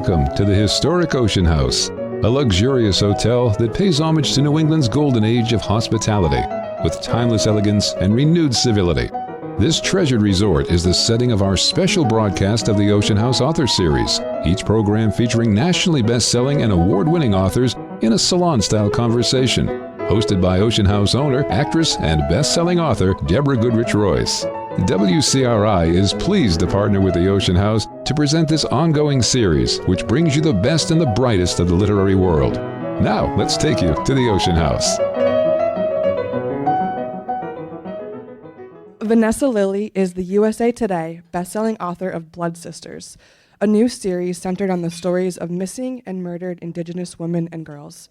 Welcome to the historic Ocean House, a luxurious hotel that pays homage to New England's golden age of hospitality, with timeless elegance and renewed civility. This treasured resort is the setting of our special broadcast of the Ocean House Author Series, each program featuring nationally best-selling and award-winning authors in a salon-style conversation, hosted by Ocean House owner, actress, and best-selling author Deborah Goodrich Royce. WCRI is pleased to partner with the Ocean House to present this ongoing series, which brings you the best and the brightest of the literary world. Now, let's take you to the Ocean House. Vanessa Lillie is the USA Today bestselling author of Blood Sisters, a new series centered on the stories of missing and murdered Indigenous women and girls.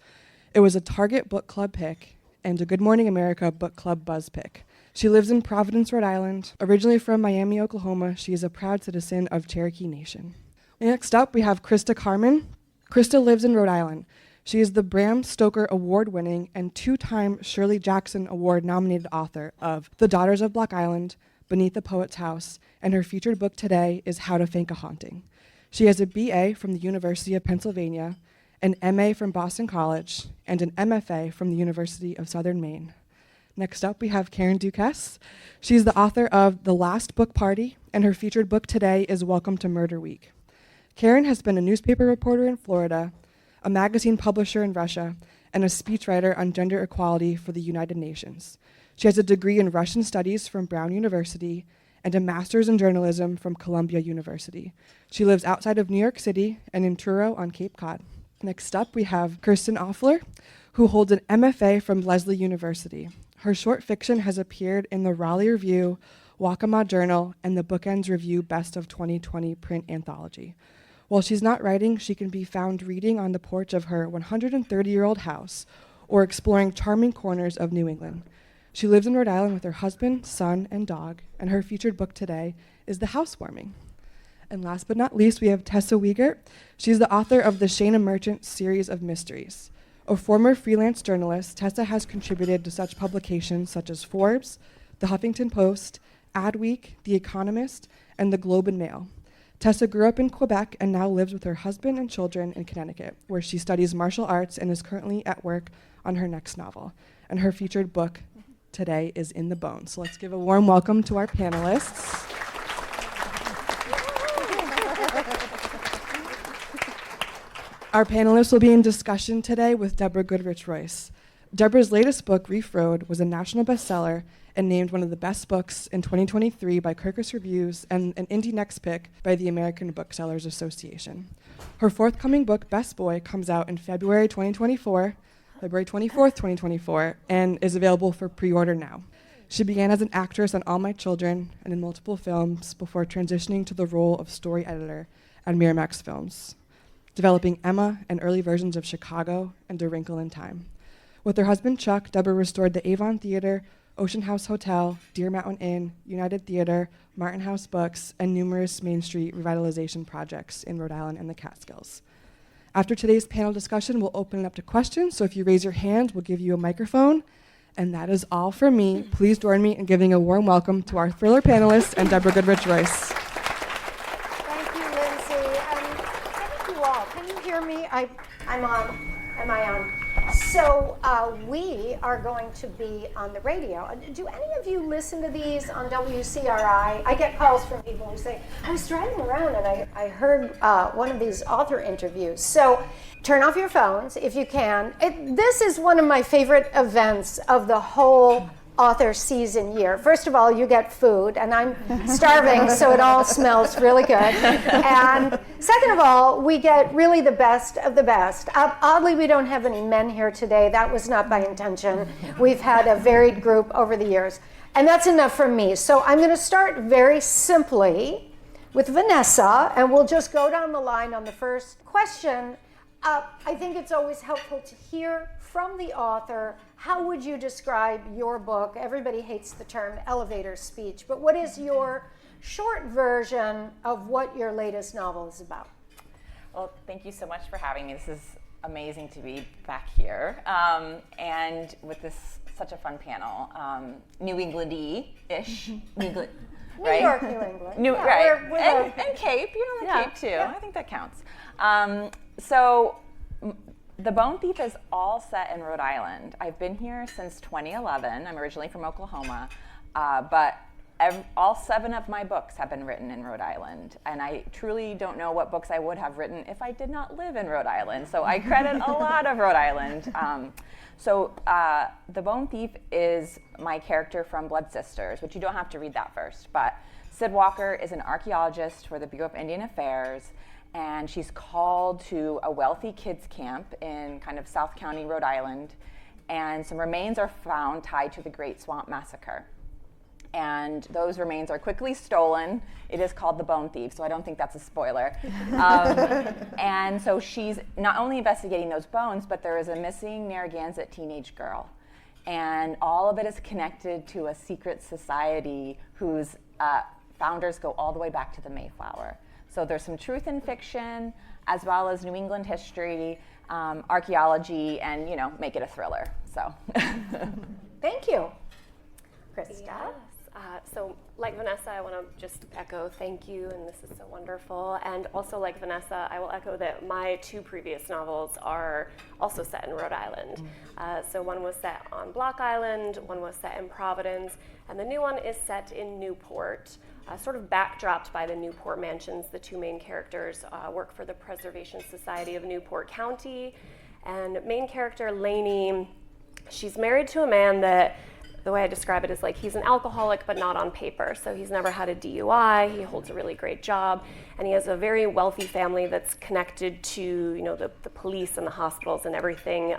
It was a Target Book Club pick and a Good Morning America Book Club Buzz pick. She lives in Providence, Rhode Island. Originally from Miami, Oklahoma, she is a proud citizen of Cherokee Nation. Next up, we have Christa Carmen. Christa lives in Rhode Island. She is the Bram Stoker award-winning and two-time Shirley Jackson Award-nominated author of The Daughters of Block Island, Beneath the Poet's House, and her featured book today is How to Fake a Haunting. She has a BA from the University of Pennsylvania, an MA from Boston College, and an MFA from the University of Southern Maine. Next up, we have Karen Dukess. She's the author of The Last Book Party, and her featured book today is Welcome to Murder Week. Karen has been a newspaper reporter in Florida, a magazine publisher in Russia, and a speechwriter on gender equality for the United Nations. She has a degree in Russian studies from Brown University and a master's in journalism from Columbia University. She lives outside of New York City and in Truro on Cape Cod. Next up, we have Kristin Offiler, who holds an MFA from Lesley University. Her short fiction has appeared in the Raleigh Review, Waccamaw Journal, and the Bookends Review Best of 2020 print anthology. While she's not writing, she can be found reading on the porch of her 130-year-old house or exploring charming corners of New England. She lives in Rhode Island with her husband, son, and dog, and her featured book today is The Housewarming. And last but not least, we have Tessa Wegert. She's the author of the Shana Merchant series of mysteries. A former freelance journalist, Tessa has contributed to such publications such as Forbes, The Huffington Post, Adweek, The Economist, and The Globe and Mail. Tessa grew up in Quebec and now lives with her husband and children in Connecticut, where she studies martial arts and is currently at work on her next novel. And her featured book today is In the Bones. So let's give a warm welcome to our panelists. Our panelists will be in discussion today with Deborah Goodrich Royce. Deborah's latest book, Reef Road, was a national bestseller and named one of the best books in 2023 by Kirkus Reviews and an Indie Next Pick by the American Booksellers Association. Her forthcoming book, Best Boy, comes out in February 24th, 2024, and is available for pre-order now. She began as an actress on All My Children and in multiple films before transitioning to the role of story editor at Miramax Films, developing Emma and early versions of Chicago and A Wrinkle in Time. With her husband Chuck, Deborah restored the Avon Theater, Ocean House Hotel, Deer Mountain Inn, United Theater, Martin House Books, and numerous Main Street revitalization projects in Rhode Island and the Catskills. After today's panel discussion, we'll open it up to questions, so if you raise your hand, we'll give you a microphone. And that is all from me. Please join me in giving a warm welcome to our thriller panelists and Deborah Goodrich Royce. I'm on. Am I on? So we are going to be on the radio. Do any of you listen to these on WCRI? I get calls from people who say, I was driving around and I heard one of these author interviews. So turn off your phones if you can. This is one of my favorite events of the whole author season year. First of all, you get food, and I'm starving, so it all smells really good. And second of all, we get really the best of the best. Oddly, we don't have any men here today. That was not by intention. We've had a varied group over the years. And that's enough for me. So I'm going to start very simply with Vanessa, and we'll just go down the line on the first question. I think it's always helpful to hear from the author. How would you describe your book? Everybody hates the term elevator speech, but what is your short version of what your latest novel is about? Well, thank you so much for having me. This is amazing to be back here, and with this such a fun panel. New England-y-ish. right? New York, New England. Right. We're And Cape, the Cape too. I think that counts. So The Bone Thief is all set in Rhode Island. I've been here since 2011. I'm originally from Oklahoma, but all 7 of my books have been written in Rhode Island, and I truly don't know what books I would have written if I did not live in Rhode Island, so I credit a lot of Rhode Island. The Bone Thief is my character from Blood Sisters, which you don't have to read that first, but Sid Walker is an archaeologist for the Bureau of Indian Affairs, and she's called to a wealthy kids camp in kind of South County, Rhode Island, and some remains are found tied to the Great Swamp Massacre. And those remains are quickly stolen. It is called The Bone Thief, so I don't think that's a spoiler. And so she's not only investigating those bones, but there is a missing Narragansett teenage girl. And all of it is connected to a secret society whose founders go all the way back to the Mayflower. So there's some truth in fiction, as well as New England history, archaeology, and make it a thriller. So, Thank you, Christa. Yes. So like Vanessa, I want to just echo thank you, and this is so wonderful. And also like Vanessa, I will echo that my 2 previous novels are also set in Rhode Island. So one was set on Block Island, one was set in Providence, and the new one is set in Newport, sort of backdropped by the Newport mansions. The 2 main characters work for the Preservation Society of Newport County, and main character Lainey, she's married to a man that, the way I describe it is like he's an alcoholic, but not on paper. So he's never had a DUI, he holds a really great job, and he has a very wealthy family that's connected to the police and the hospitals and everything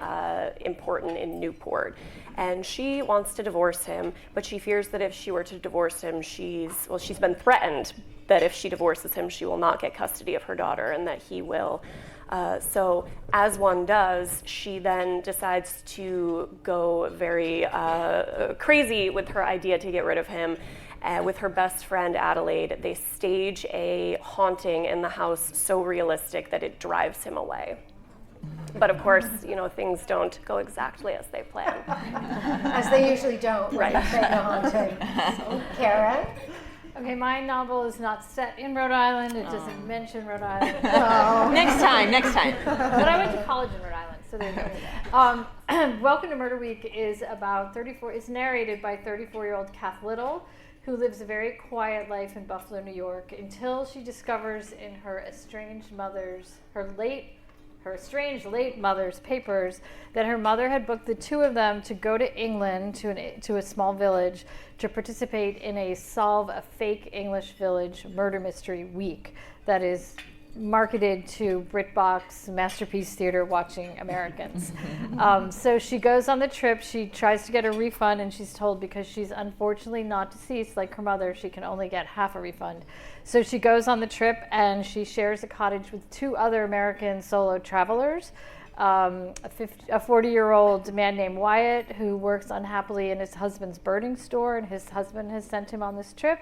important in Newport. And she wants to divorce him, but she fears that if she were to divorce him, she's been threatened that if she divorces him, she will not get custody of her daughter and that he will. So as one does, she then decides to go very crazy with her idea to get rid of him. With her best friend Adelaide, they stage a haunting in the house so realistic that it drives him away. But of course, things don't go exactly as they plan. As they usually don't. Right. When they go haunting. So, Karen? Okay, my novel is not set in Rhode Island. It doesn't mention Rhode Island. next time. But I went to college in Rhode Island, so there's that. Welcome to Murder Week is about it's narrated by 34-year-old Kath Little, who lives a very quiet life in Buffalo, New York, until she discovers in her estranged late mother's papers that her mother had booked the 2 of them to go to England, to a small village, to participate in a Solve a Fake English Village Murder Mystery Week that is marketed to BritBox Masterpiece Theater watching Americans. So she goes on the trip, she tries to get a refund, and she's told because she's unfortunately not deceased like her mother, she can only get half a refund. So she goes on the trip and she shares a cottage with 2 other American solo travelers, a 40-year-old man named Wyatt who works unhappily in his husband's birding store, and his husband has sent him on this trip,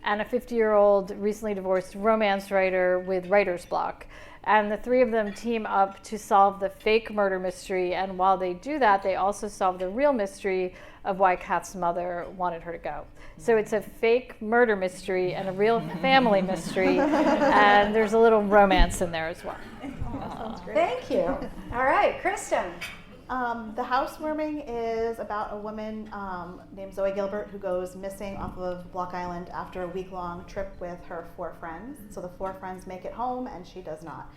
and a 50-year-old recently divorced romance writer with writer's block. And the 3 of them team up to solve the fake murder mystery, and while they do that, they also solve the real mystery of why Kath's mother wanted her to go. So it's a fake murder mystery and a real family mystery, and there's a little romance in there as well. Thank you. All right, Kristin. The housewarming is about a woman named Zoe Gilbert who goes missing off of Block Island after a week-long trip with her 4 friends. So the 4 friends make it home and she does not.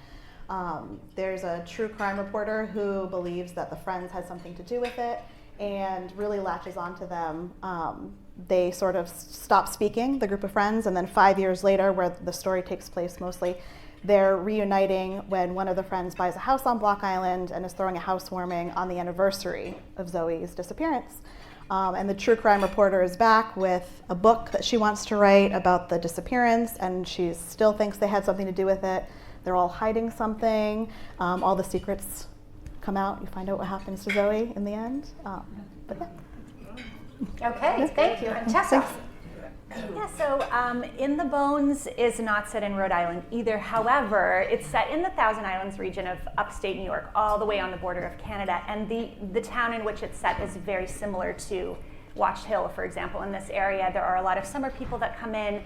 There's a true crime reporter who believes that the friends had something to do with it and really latches onto them. They sort of stop speaking, the group of friends, and then 5 years later, where the story takes place mostly, they're reuniting when one of the friends buys a house on Block Island and is throwing a housewarming on the anniversary of Zoe's disappearance. And the true crime reporter is back with a book that she wants to write about the disappearance, and she still thinks they had something to do with it. They're all hiding something. All the secrets come out. You find out what happens to Zoe in the end. But yeah. Okay, thank you. And Tessa? Yeah, so In the Bones is not set in Rhode Island either. However, it's set in the Thousand Islands region of upstate New York, all the way on the border of Canada. And the town in which it's set is very similar to Watch Hill, for example, in this area. There are a lot of summer people that come in.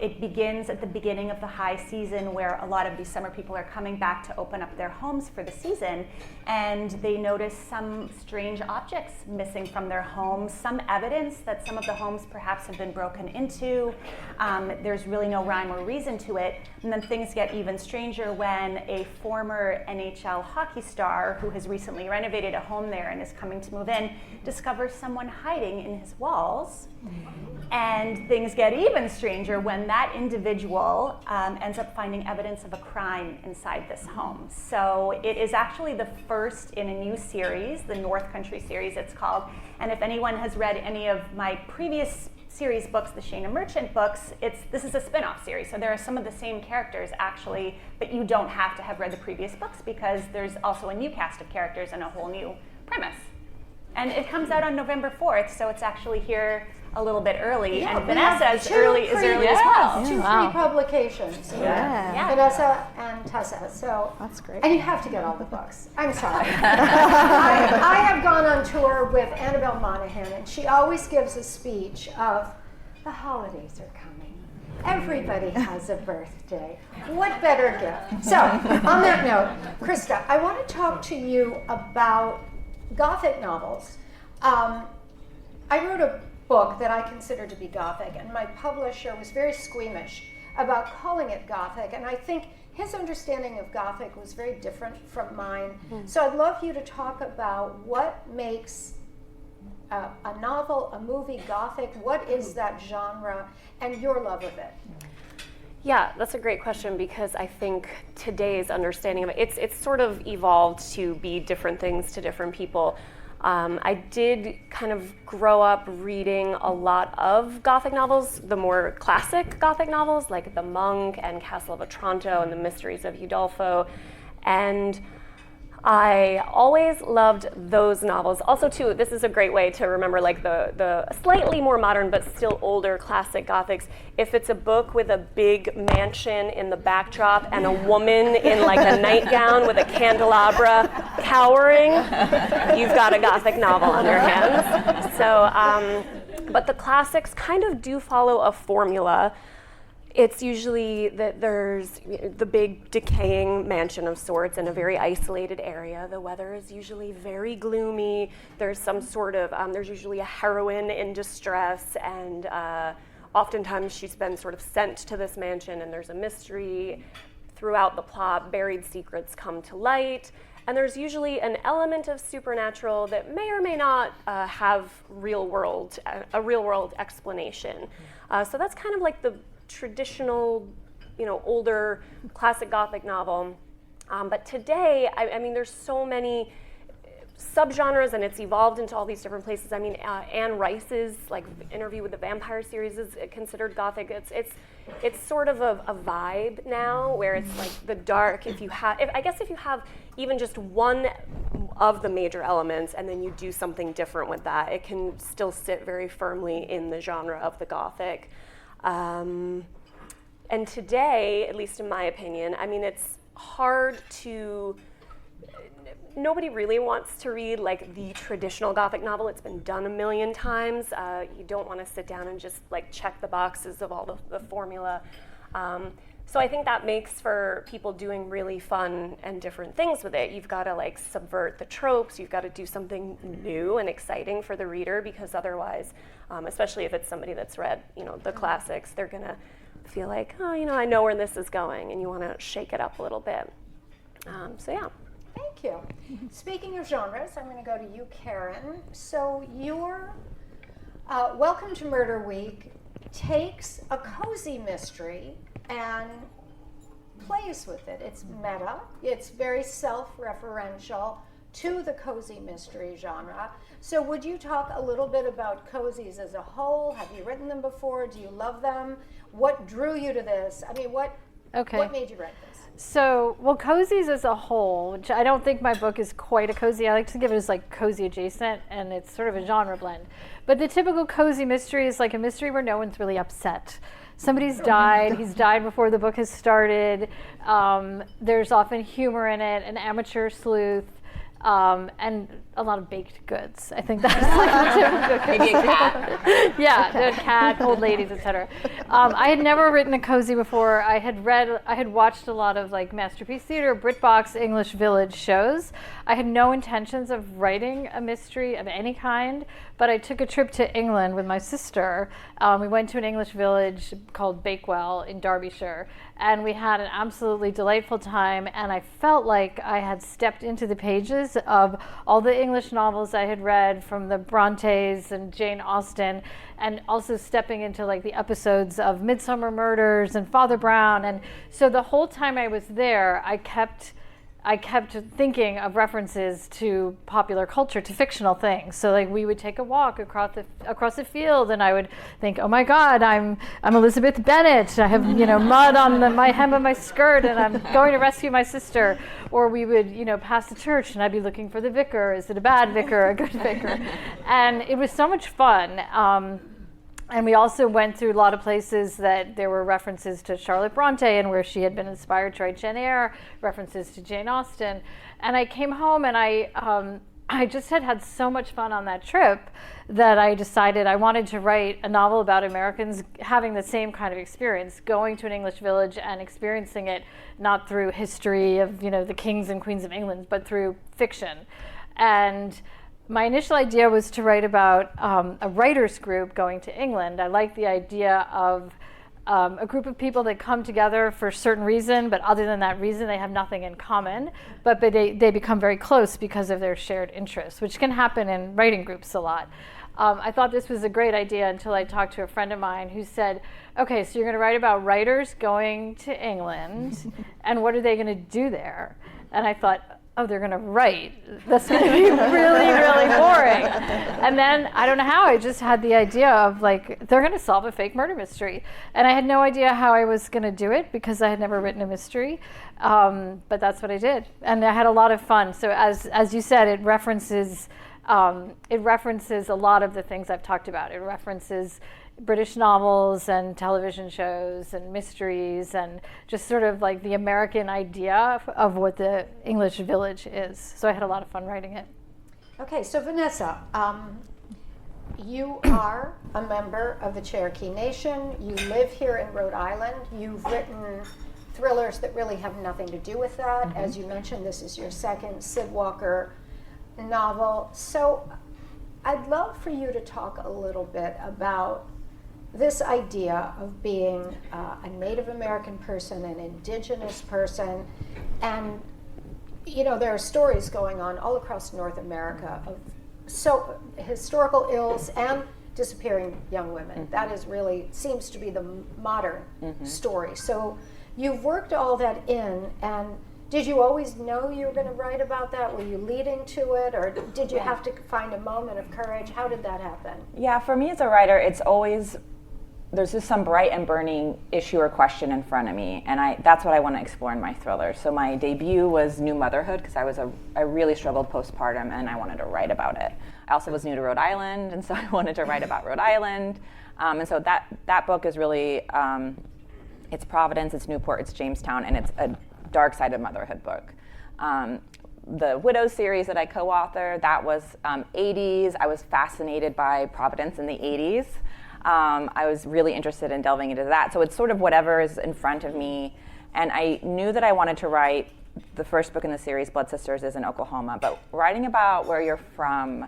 It begins at the beginning of the high season, where a lot of these summer people are coming back to open up their homes for the season, and they notice some strange objects missing from their homes, some evidence that some of the homes perhaps have been broken into. There's really no rhyme or reason to it. And then things get even stranger when a former NHL hockey star who has recently renovated a home there and is coming to move in discovers someone hiding in his walls. And things get even stranger when that individual ends up finding evidence of a crime inside this home. So it is actually the first in a new series, the North Country series it's called. And if anyone has read any of my previous series books, the Shana Merchant books, this is a spin-off series. So there are some of the same characters actually, but you don't have to have read the previous books because there's also a new cast of characters and a whole new premise. And it comes out on November 4th, so it's actually here a little bit early, and Vanessa's is early as well. Two pre-publications. Yeah. Vanessa and Tessa. So that's great. And you have to get all the books. I'm sorry. I have gone on tour with Annabelle Monaghan, and she always gives a speech of, the holidays are coming. Everybody has a birthday. What better gift? So, on that note, Christa, I want to talk to you about Gothic novels. I wrote a book that I consider to be Gothic, and my publisher was very squeamish about calling it Gothic, and I think his understanding of Gothic was very different from mine. So I'd love you to talk about what makes a novel, a movie Gothic. What is that genre, and your love of it? Yeah, that's a great question, because I think today's understanding of it, it's sort of evolved to be different things to different people. I did kind of grow up reading a lot of Gothic novels, the more classic Gothic novels like The Monk and Castle of Otranto and The Mysteries of Udolpho, and I always loved those novels. Also, too, this is a great way to remember like the slightly more modern but still older classic Gothics. If it's a book with a big mansion in the backdrop and a woman in like a nightgown with a candelabra cowering, you've got a Gothic novel on your hands. So, but the classics kind of do follow a formula. It's usually that there's the big decaying mansion of sorts in a very isolated area. The weather is usually very gloomy. There's some sort of, there's usually a heroine in distress, and oftentimes she's been sort of sent to this mansion, and there's a mystery. Throughout the plot, buried secrets come to light, and there's usually an element of supernatural that may or may not have a real world explanation. So that's kind of like the traditional, older classic Gothic novel. But today, I mean, there's so many subgenres, and it's evolved into all these different places. I mean, Anne Rice's like Interview with the Vampire series is considered Gothic. It's sort of a vibe now, where it's like the dark. If you have even just one of the major elements, and then you do something different with that, it can still sit very firmly in the genre of the Gothic. And today, at least in my opinion, I mean, it's hard to, nobody really wants to read like the traditional Gothic novel. It's been done a million times. You don't want to sit down and just like check the boxes of all the formula. So I think that makes for people doing really fun and different things with it. You've got to like subvert the tropes. You've got to do something new and exciting for the reader, because otherwise, especially if it's somebody that's read, the classics, they're gonna feel like, I know where this is going, and you want to shake it up a little bit. So yeah. Thank you. Speaking of genres, I'm going to go to you, Karen. So your Welcome to Murder Week takes a cozy mystery and plays with it. It's meta. It's very self-referential to the cozy mystery genre. So would you talk a little bit about cozies as a whole? Have you written them before? Do you love them? What drew you to this? I mean, what made you write this? So, cozies as a whole, which I don't think my book is quite a cozy. I like to give it as like cozy adjacent, and it's sort of a genre blend. But the typical cozy mystery is like a mystery where no one's really upset. Somebody's died, he's died before the book has started. There's often humor in it, an amateur sleuth. and a lot of baked goods. I think that's like typical. Maybe a cat. Yeah, the cat, old ladies, etc. I had never written a cozy before. I had watched a lot of like Masterpiece Theater, BritBox, English Village shows. I had no intentions of writing a mystery of any kind, but I took a trip to England with my sister. We went to an English village called Bakewell in Derbyshire, and we had an absolutely delightful time, and I felt like I had stepped into the pages of all the English novels I had read from the Brontes and Jane Austen, and also stepping into like the episodes of Midsummer Murders and Father Brown. And so the whole time I was there, I kept thinking of references to popular culture, to fictional things. So like we would take a walk across the field, and I would think, oh my God, I'm Elizabeth Bennet. I have mud on my hem of my skirt, and I'm going to rescue my sister. Or we would pass the church, and I'd be looking for the vicar. Is it a bad vicar, a good vicar? And it was so much fun. And we also went through a lot of places that there were references to Charlotte Bronte and where she had been inspired to write Jane Eyre, references to Jane Austen. And I came home, and I just had so much fun on that trip that I decided I wanted to write a novel about Americans having the same kind of experience, going to an English village and experiencing it not through history of the kings and queens of England, but through fiction. And my initial idea was to write about a writers group going to England. I like the idea of a group of people that come together for a certain reason, but other than that reason, they have nothing in common, but they become very close because of their shared interests, which can happen in writing groups a lot. I thought this was a great idea until I talked to a friend of mine who said, okay, so you're going to write about writers going to England, and what are they going to do there? And I thought, oh, they're going to write. That's going to be really, really boring. And then, I don't know how, I just had the idea of like, they're going to solve a fake murder mystery. And I had no idea how I was going to do it because I had never written a mystery. But that's what I did. And I had a lot of fun. So as you said, it references a lot of the things I've talked about. It references British novels and television shows and mysteries and just sort of like the American idea of what the English village is. So I had a lot of fun writing it. Okay, so Vanessa, you are a member of the Cherokee Nation. You live here in Rhode Island. You've written thrillers that really have nothing to do with that. Mm-hmm. As you mentioned, this is your second Sid Walker novel. So I'd love for you to talk a little bit about this idea of being a Native American person, an indigenous person, and there are stories going on all across North America of historical ills and disappearing young women. Mm-hmm. That is really seems to be the modern story. So you've worked all that in, and did you always know you were going to write about that? Were you leading to it, or did you have to find a moment of courage? How did that happen? Yeah, for me as a writer, it's always there's just some bright and burning issue or question in front of me, and that's what I want to explore in my thriller. So my debut was new motherhood because I really struggled postpartum, and I wanted to write about it. I also was new to Rhode Island, and so I wanted to write about Rhode Island. And so that book is really it's Providence, it's Newport, it's Jamestown, and it's a dark side of motherhood book. The Widows series that I co-authored, that was 80s. I was fascinated by Providence in the 80s. I was really interested in delving into that. So it's sort of whatever is in front of me. And I knew that I wanted to write, the first book in the series, Blood Sisters, is in Oklahoma. But writing about where you're from,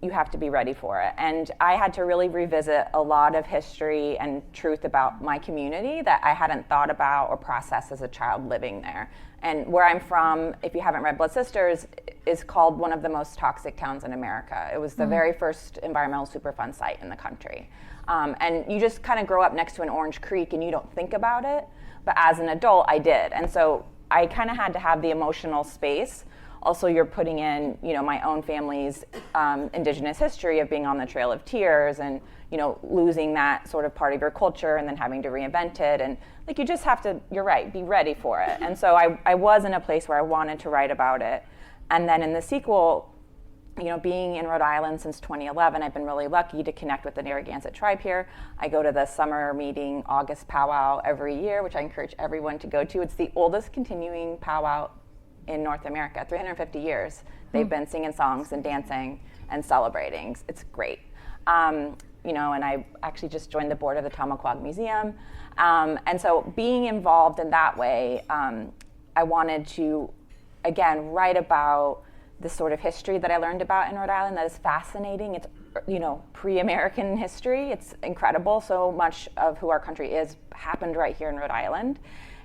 you have to be ready for it. And I had to really revisit a lot of history and truth about my community that I hadn't thought about or processed as a child living there. And where I'm from, if you haven't read Blood Sisters, is called one of the most toxic towns in America. It was the very first environmental Superfund site in the country. And you just kind of grow up next to an Orange Creek and you don't think about it. But as an adult, I did. And so I kind of had to have the emotional space. Also, you're putting in, my own family's indigenous history of being on the Trail of Tears and, losing that sort of part of your culture and then having to reinvent it. And you just have to, you're right, be ready for it. And so I was in a place where I wanted to write about it. And then in the sequel, being in Rhode Island since 2011, I've been really lucky to connect with the Narragansett tribe here. I go to the summer meeting, August powwow every year, which I encourage everyone to go to. It's the oldest continuing powwow in North America. 350 years they've been singing songs and dancing and celebrating. It's great. You know, and I actually just joined the board of the Tamaquag Museum. And so being involved in that way, I wanted to, again, write about the sort of history that I learned about in Rhode Island that is fascinating. It's, you know, pre-American history. It's incredible. So much of who our country is happened right here in Rhode Island.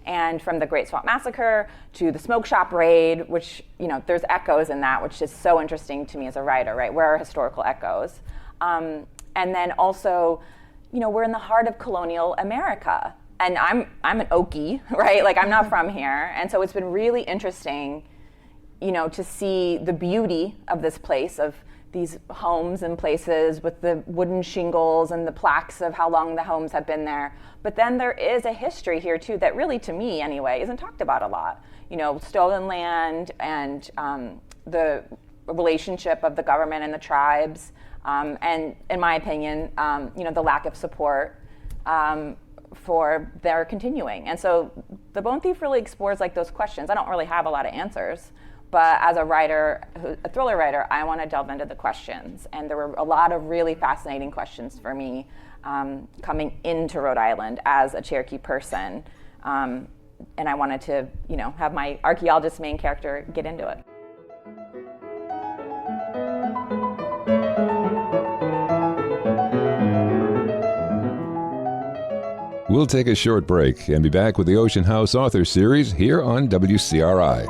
And from the Great Swamp Massacre to the Smoke Shop Raid, which, you know, there's echoes in that, which is so interesting to me as a writer, right? Where are historical echoes? And then also, you know, we're in the heart of colonial America. And I'm an Okie, right? Like, I'm not from here. And so it's been really interesting, you know, to see the beauty of this place, of these homes and places with the wooden shingles and the plaques of how long the homes have been there. But then there is a history here too that really, to me anyway, isn't talked about a lot. You know, stolen land and the relationship of the government and the tribes, and in my opinion, you know, the lack of support for their continuing. And so The Bone Thief really explores like those questions. I don't really have a lot of answers, but as a writer, a thriller writer, I want to delve into the questions. And there were a lot of really fascinating questions for me coming into Rhode Island as a Cherokee person. And I wanted to, you know, have my archaeologist main character get into it. We'll take a short break and be back with the Ocean House Author Series here on WCRI.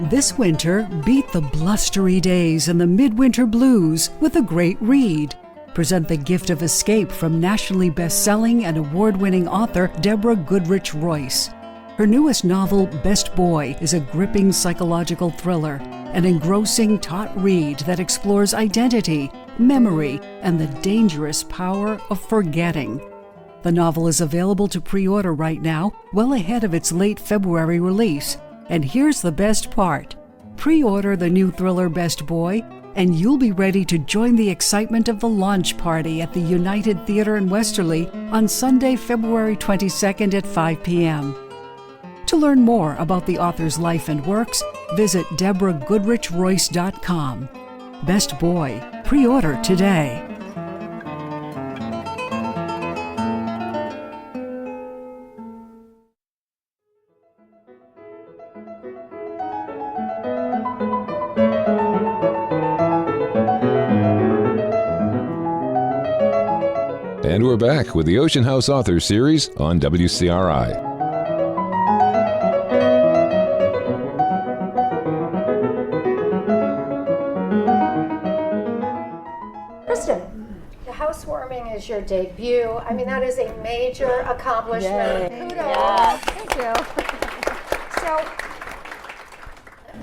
This winter, beat the blustery days and the midwinter blues with a great read. Present the gift of escape from nationally best-selling and award-winning author Deborah Goodrich Royce. Her newest novel, Best Boy, is a gripping psychological thriller, an engrossing taut read that explores identity, memory, and the dangerous power of forgetting. The novel is available to pre-order right now, well ahead of its late February release. And here's the best part. Pre-order the new thriller Best Boy, and you'll be ready to join the excitement of the launch party at the United Theater in Westerly on Sunday, February 22nd at 5 p.m. To learn more about the author's life and works, visit DeborahGoodrichRoyce.com. Best Boy, pre-order today. And we're back with the Ocean House Author Series on WCRI. Kristin, the housewarming is your debut. I mean, that is a major accomplishment. Yay. Kudos. Yes. Thank you. So,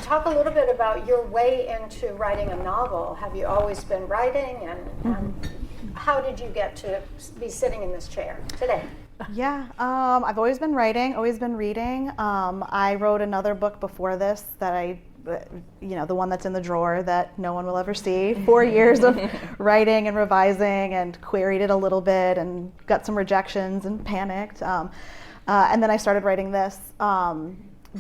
talk a little bit about your way into writing a novel. Have you always been writing, and how did you get to be sitting in this chair today? Yeah, I've always been writing, always been reading. I wrote another book before this that the one that's in the drawer that no one will ever see. 4 years of writing and revising and queried it a little bit and got some rejections and panicked. And then I started writing this.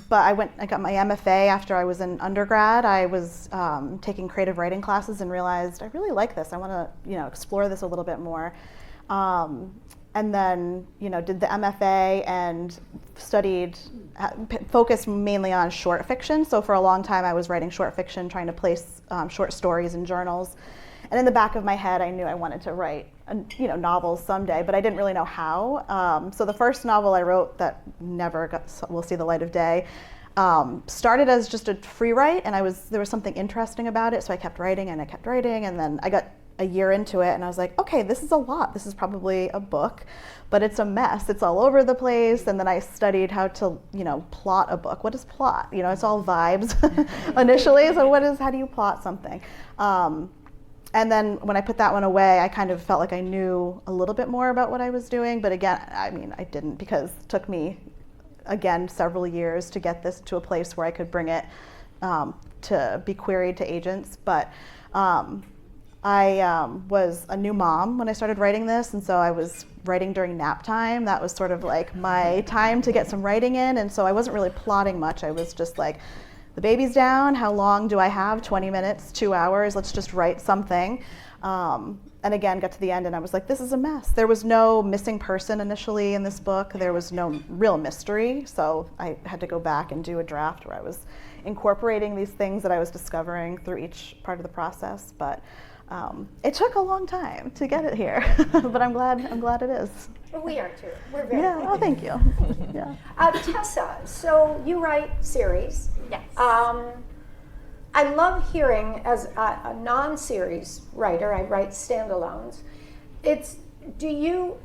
But I got my MFA after I was in undergrad. I was taking creative writing classes and realized I really like this. I want to, explore this a little bit more. And then, did the MFA and focused mainly on short fiction. So for a long time, I was writing short fiction, trying to place short stories in journals. And in the back of my head, I knew I wanted to write, novels someday, but I didn't really know how. So the first novel I wrote that never will see the light of day started as just a free write, and there was something interesting about it, so I kept writing, and then I got a year into it, and I was like, okay, this is a lot. This is probably a book, but it's a mess. It's all over the place. And then I studied how to, plot a book. What is plot? It's all vibes initially. So how do you plot something? And then when I put that one away, I kind of felt like I knew a little bit more about what I was doing. But again, I didn't, because it took me, again, several years to get this to a place where I could bring it to be queried to agents, but I was a new mom when I started writing this, and so I was writing during nap time. That was sort of like my time to get some writing in, and so I wasn't really plotting much. I was just like, the baby's down, how long do I have? 20 minutes, 2 hours, let's just write something. And again, got to the end and I was like, this is a mess. There was no missing person initially in this book. There was no real mystery. So I had to go back and do a draft where I was incorporating these things that I was discovering through each part of the process. But it took a long time to get it here, but I'm glad it is. Well, we are too. We're very Oh, thank you. Yeah. Tessa, so you write series. Yes. I love hearing, as a non-series writer, I write standalones. Do you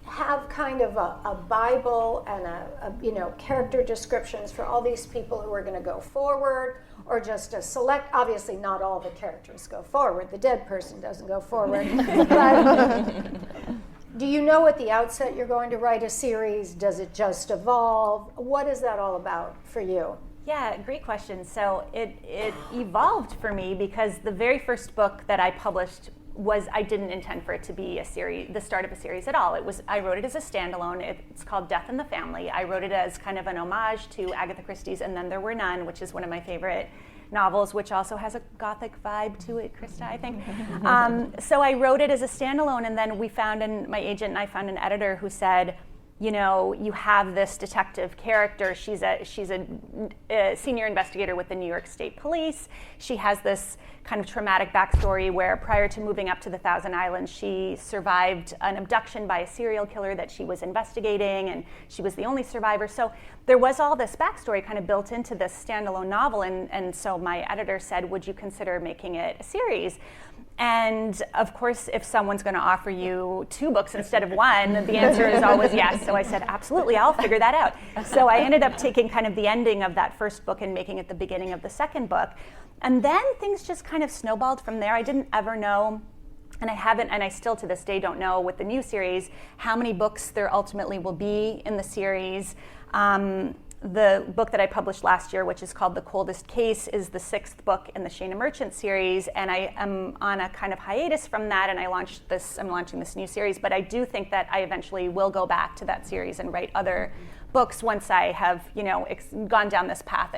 have kind of a Bible and a character descriptions for all these people who are going to go forward, or just a select? Obviously, not all the characters go forward. The dead person doesn't go forward. But do you know at the outset you're going to write a series? Does it just evolve? What is that all about for you? Yeah, great question. So it evolved for me because the very first book that I published I didn't intend for it to be a series, the start of a series at all. I wrote it as a standalone. It's called Death in the Family. I wrote it as kind of an homage to Agatha Christie's And Then There Were None, which is one of my favorite novels, which also has a gothic vibe to it, Christa, I think. So I wrote it as a standalone, and then my agent and I found an editor who said, you have this detective character. She's a senior investigator with the New York State Police. She has this kind of traumatic backstory where prior to moving up to the Thousand Islands, she survived an abduction by a serial killer that she was investigating, and she was the only survivor. So there was all this backstory kind of built into this standalone novel, and so my editor said, would you consider making it a series? And of course, if someone's going to offer you 2 books instead of 1, the answer is always yes. So I said, absolutely, I'll figure that out. So I ended up taking kind of the ending of that first book and making it the beginning of the second book. And then things just kind of snowballed from there. I didn't ever know, and I still to this day don't know with the new series, how many books there ultimately will be in the series. The book that I published last year, which is called The Coldest Case, is the 6th book in the Shana Merchant series, and I am on a kind of hiatus from that, and I'm launching this new series, but I do think that I eventually will go back to that series and write other books once I have, gone down this path.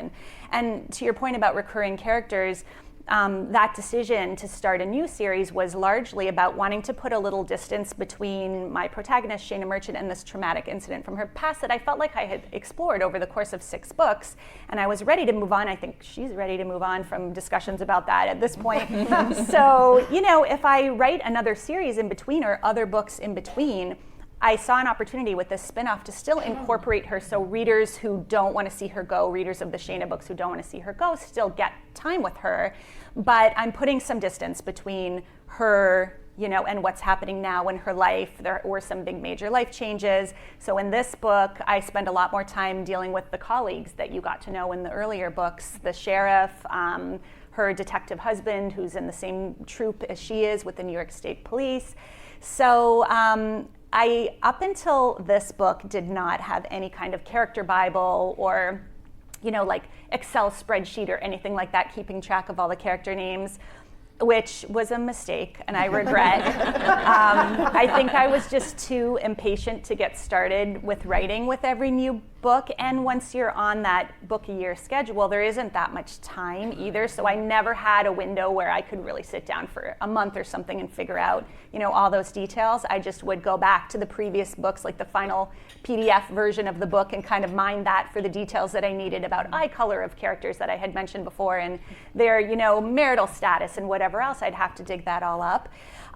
And to your point about recurring characters, that decision to start a new series was largely about wanting to put a little distance between my protagonist, Shana Merchant, and this traumatic incident from her past that I felt like I had explored over the course of 6 books, and I was ready to move on. I think she's ready to move on from discussions about that at this point. So, if I write another series in between or other books in between, I saw an opportunity with this spinoff to still incorporate her, so readers who don't want to see her go, readers of the Shana books who don't want to see her go, still get time with her. But I'm putting some distance between her, and what's happening now in her life. There were some big major life changes. So in this book, I spend a lot more time dealing with the colleagues that you got to know in the earlier books, the sheriff, her detective husband, who's in the same troupe as she is with the New York State Police. So I, up until this book, did not have any kind of character Bible or, like Excel spreadsheet or anything like that, keeping track of all the character names, which was a mistake, and I regret. I think I was just too impatient to get started with writing with every new book, and once you're on that book-a-year schedule, there isn't that much time either, so I never had a window where I could really sit down for a month or something and figure out, all those details. I just would go back to the previous books, like the final PDF version of the book, and kind of mine that for the details that I needed about eye color of characters that I had mentioned before, and their, marital status and whatever else. I'd have to dig that all up.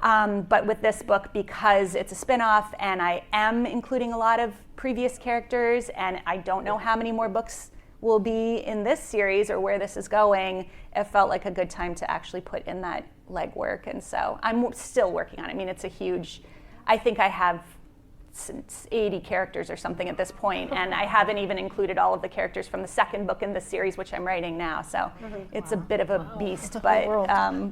But with this book, because it's a spin-off and I am including a lot of previous characters, and I don't know how many more books will be in this series or where this is going, it felt like a good time to actually put in that legwork. And so I'm still working on it. I mean, it's a huge, I think I have it's 80 characters or something at this point, and I haven't even included all of the characters from the second book in the series, which I'm writing now. So it's a bit of a beast, but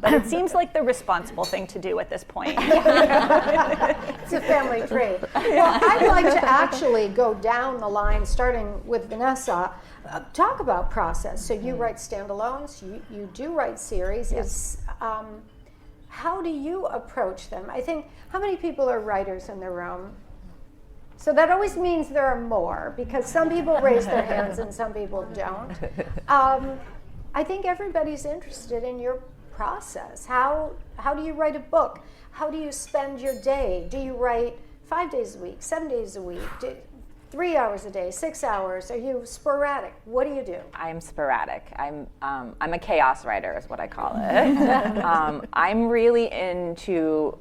it seems like the responsible thing to do at this point. It's a family tree. Well, I'd like to actually go down the line, starting with Vanessa. Talk about process. So you write standalones, you do write series. Yes. How do you approach them? I think, how many people are writers in the room? So that always means there are more, because some people raise their hands and some people don't. I think everybody's interested in your process. How do you write a book? How do you spend your day? Do you write 5 days a week, 7 days a week, 3 hours a day, 6 hours? Are you sporadic? What do you do? I'm sporadic. I'm a chaos writer is what I call it. I'm really into,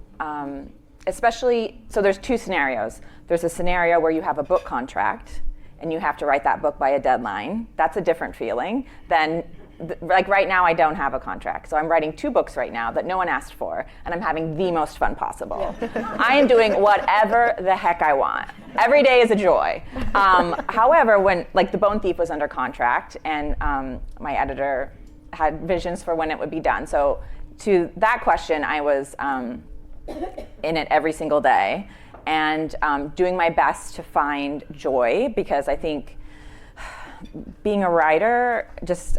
especially, so there's two scenarios. There's a scenario where you have a book contract and you have to write that book by a deadline. That's a different feeling than, like right now I don't have a contract. So I'm writing 2 books right now that no one asked for, and I'm having the most fun possible. I am doing whatever the heck I want. Every day is a joy. However, when like The Bone Thief was under contract, and my editor had visions for when it would be done. So to that question, I was in it every single day, and doing my best to find joy, because I think being a writer,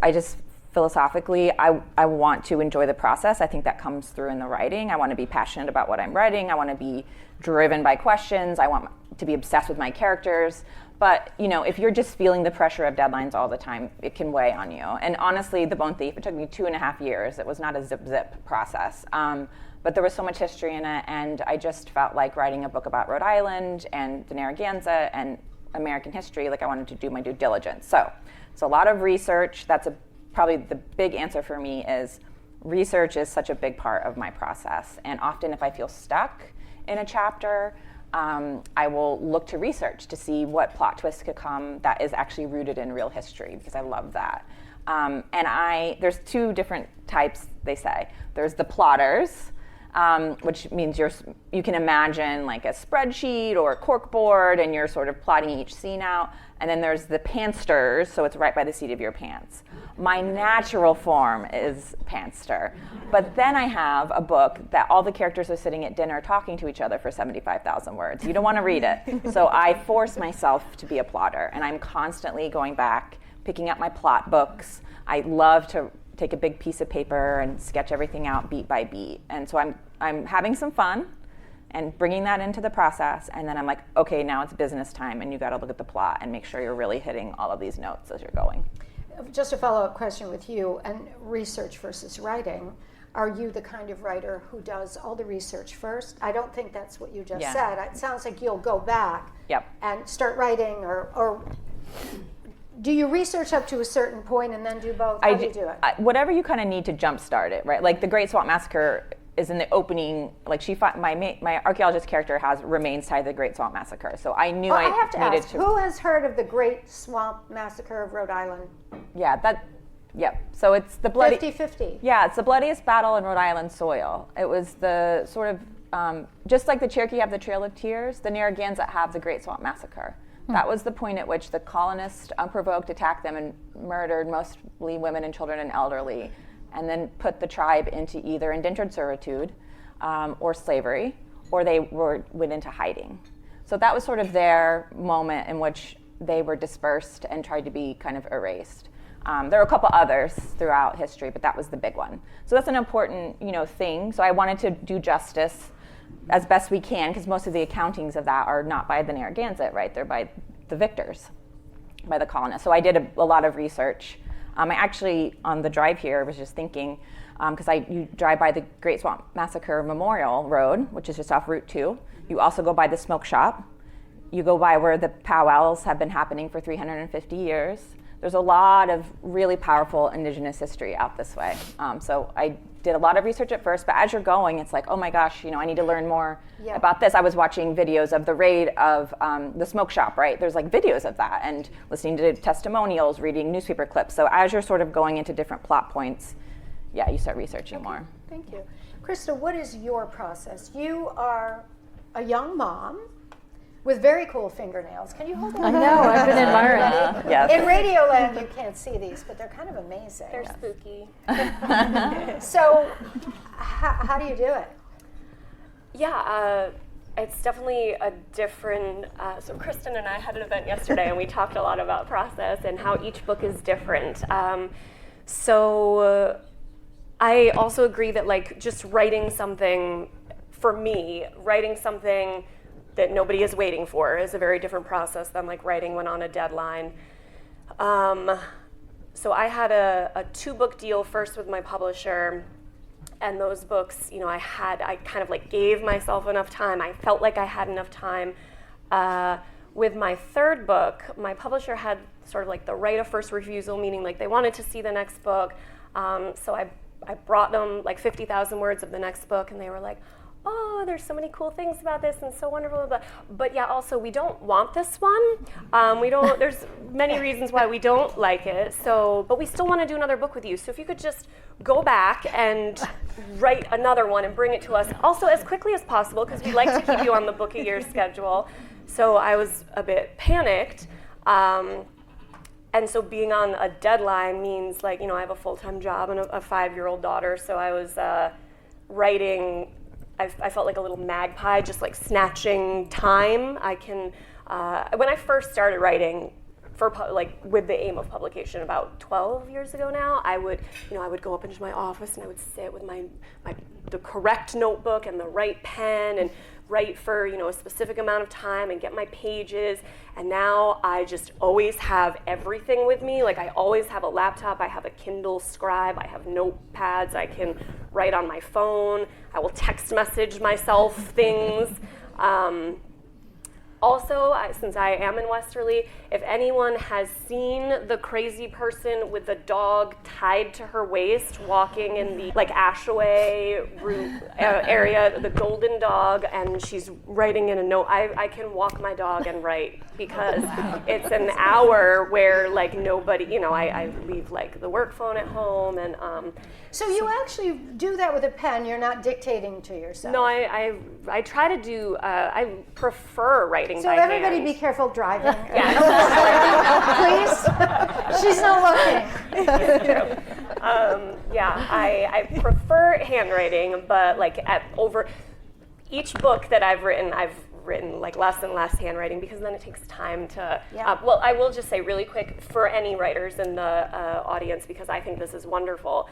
I just philosophically, I want to enjoy the process. I think that comes through in the writing. I want to be passionate about what I'm writing. I want to be driven by questions. I want to be obsessed with my characters. But if you're just feeling the pressure of deadlines all the time, it can weigh on you. And honestly, The Bone Thief, it took me 2.5 years. It was not a zip process. But there was so much history in it, and I just felt like writing a book about Rhode Island and the Narragansett and American history, like I wanted to do my due diligence. So it's a lot of research. That's probably the big answer for me is research is such a big part of my process. And often if I feel stuck in a chapter, I will look to research to see what plot twists could come that is actually rooted in real history, because I love that. And there's 2 different types, they say. There's the plotters, which means you can imagine like a spreadsheet or a corkboard, and you're sort of plotting each scene out. And then there's the pantsters, so it's right by the seat of your pants. My natural form is pantster. But then I have a book that all the characters are sitting at dinner talking to each other for 75,000 words. You don't want to read it. So I force myself to be a plotter, and I'm constantly going back, picking up my plot books. I love to take a big piece of paper and sketch everything out beat by beat. And so I'm having some fun and bringing that into the process, and then I'm like, okay, now it's business time, and you got to look at the plot and make sure you're really hitting all of these notes as you're going. Just a follow-up question with you, and research versus writing. Are you the kind of writer who does all the research first? I don't think that's what you just said. It sounds like you'll go back and start writing, or do you research up to a certain point and then do both? How do you do it? Whatever you kind of need to jumpstart it, right? Like the Great Swamp Massacre is in the opening, like my archaeologist character has remains tied to the Great Swamp Massacre. So I knew I have to needed ask, who has heard of the Great Swamp Massacre of Rhode Island? So it's the bloody 50-50. Yeah, it's the bloodiest battle in Rhode Island soil. It was the sort of just like the Cherokee have the Trail of Tears, the Narragansett have the Great Swamp Massacre. That was the point at which the colonists unprovoked attacked them and murdered mostly women and children and elderly, and then put the tribe into either indentured servitude or slavery, or they went into hiding. So that was sort of their moment in which they were dispersed and tried to be kind of erased. There were a couple others throughout history, but that was the big one. So that's an important, thing. So I wanted to do justice as best we can, because most of the accountings of that are not by the Narragansett, right? They're by the victors, by the colonists. So I did a lot of research. I actually, on the drive here, was just thinking, because you drive by the Great Swamp Massacre Memorial Road, which is just off Route 2. You also go by the smoke shop. You go by where the powwows have been happening for 350 years. There's a lot of really powerful indigenous history out this way. So I did a lot of research at first, but as you're going, it's like, oh my gosh, I need to learn more about this. I was watching videos of the raid of the smoke shop, right? There's like videos of that, and listening to testimonials, reading newspaper clips. So as you're sort of going into different plot points, you start researching more. Thank you. Christa, what is your process? You are a young mom with very cool fingernails. Can you hold that? I know, I've been admiring. Yes. In Radioland, you can't see these, but they're kind of amazing. They're spooky. So, how do you do it? Yeah, it's definitely a different, so Kristin and I had an event yesterday and we talked a lot about process and how each book is different. So I also agree that like just writing something, for me, writing something that nobody is waiting for is a very different process than like writing one on a deadline. So I had a 2-book deal first with my publisher. And those books, you know, I kind of like gave myself enough time. I felt like I had enough time. With my 3rd book, my publisher had sort of like the right of first refusal, meaning like they wanted to see the next book. So I brought them like 50,000 words of the next book, and they were like, oh, there's so many cool things about this and so wonderful. But yeah, also we don't want this one. There's many reasons why we don't like it. So, but we still want to do another book with you. So if you could just go back and write another one and bring it to us also as quickly as possible, because we like to keep you on the book a year schedule. So I was a bit panicked. And so being on a deadline means like, you know, I have a full-time job and a 5-year-old daughter. So I was writing, I felt like a little magpie, just like snatching time. When I first started writing with the aim of publication about 12 years ago now, I would go up into my office and I would sit with the correct notebook and the right pen and write for, you know, a specific amount of time and get my pages. And now I just always have everything with me. Like I always have a laptop, I have a Kindle Scribe, I have notepads, I can write on my phone, I will text message myself things. Also, since I am in Westerly, if anyone has seen the crazy person with the dog tied to her waist walking in the like Ashaway route area, the golden dog, and she's writing in a note, I can walk my dog and write, because it's an hour where like nobody, you know, I leave like the work phone at home and So you actually do that with a pen, you're not dictating to yourself? No, I try to do, I prefer writing so by everybody hand. be careful driving. Yeah. Please? She's not looking. It's true. Yeah, I prefer handwriting, but like over each book that I've written like less and less handwriting, because then it takes time to, well, I will just say really quick for any writers in the audience, because I think this is wonderful.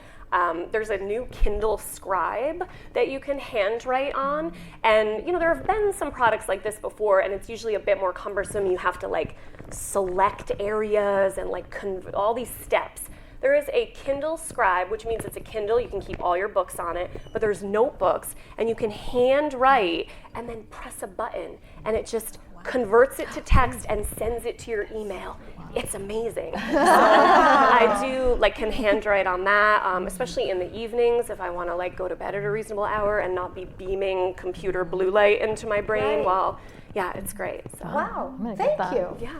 There's a new Kindle Scribe that you can handwrite on, and you know there have been some products like this before, and it's usually a bit more cumbersome. You have to like select areas and like all these steps. There is a Kindle Scribe, which means it's a Kindle, you can keep all your books on it, but there's notebooks, and you can handwrite and then press a button, and it just converts it to text and sends it to your email. It's amazing. I do can handwrite on that, especially in the evenings if I want to like go to bed at a reasonable hour and not be beaming computer blue light into my brain while. Yeah, it's great. So. Wow, thank you. Yeah.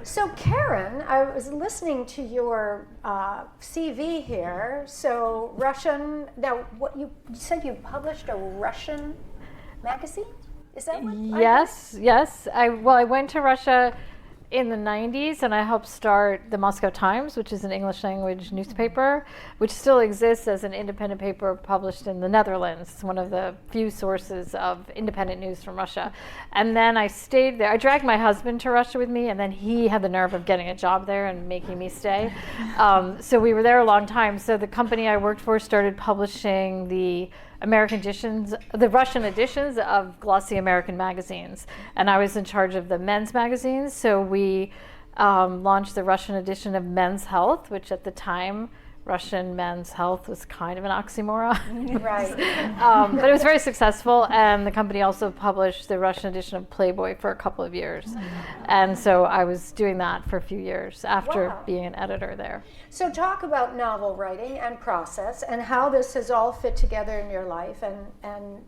So Karen, I was listening to your CV here. So Russian, now what you said you published a Russian magazine? Is that what? Yes. I went to Russia in the 90s, and I helped start the Moscow Times, which is an English language newspaper, which still exists as an independent paper published in the Netherlands. It's one of the few sources of independent news from Russia. And then I stayed there. I dragged my husband to Russia with me, and then he had the nerve of getting a job there and making me stay. So we were there a long time. So the company I worked for started publishing the Russian editions of glossy American magazines, and I was in charge of the men's magazines. So we launched the Russian edition of Men's Health, which at the time, Russian Men's Health was kind of an oxymoron. Right. But it was very successful, and the company also published the Russian edition of Playboy for a couple of years. And so I was doing that for a few years after being an editor there. So talk about novel writing and process and how this has all fit together in your life, and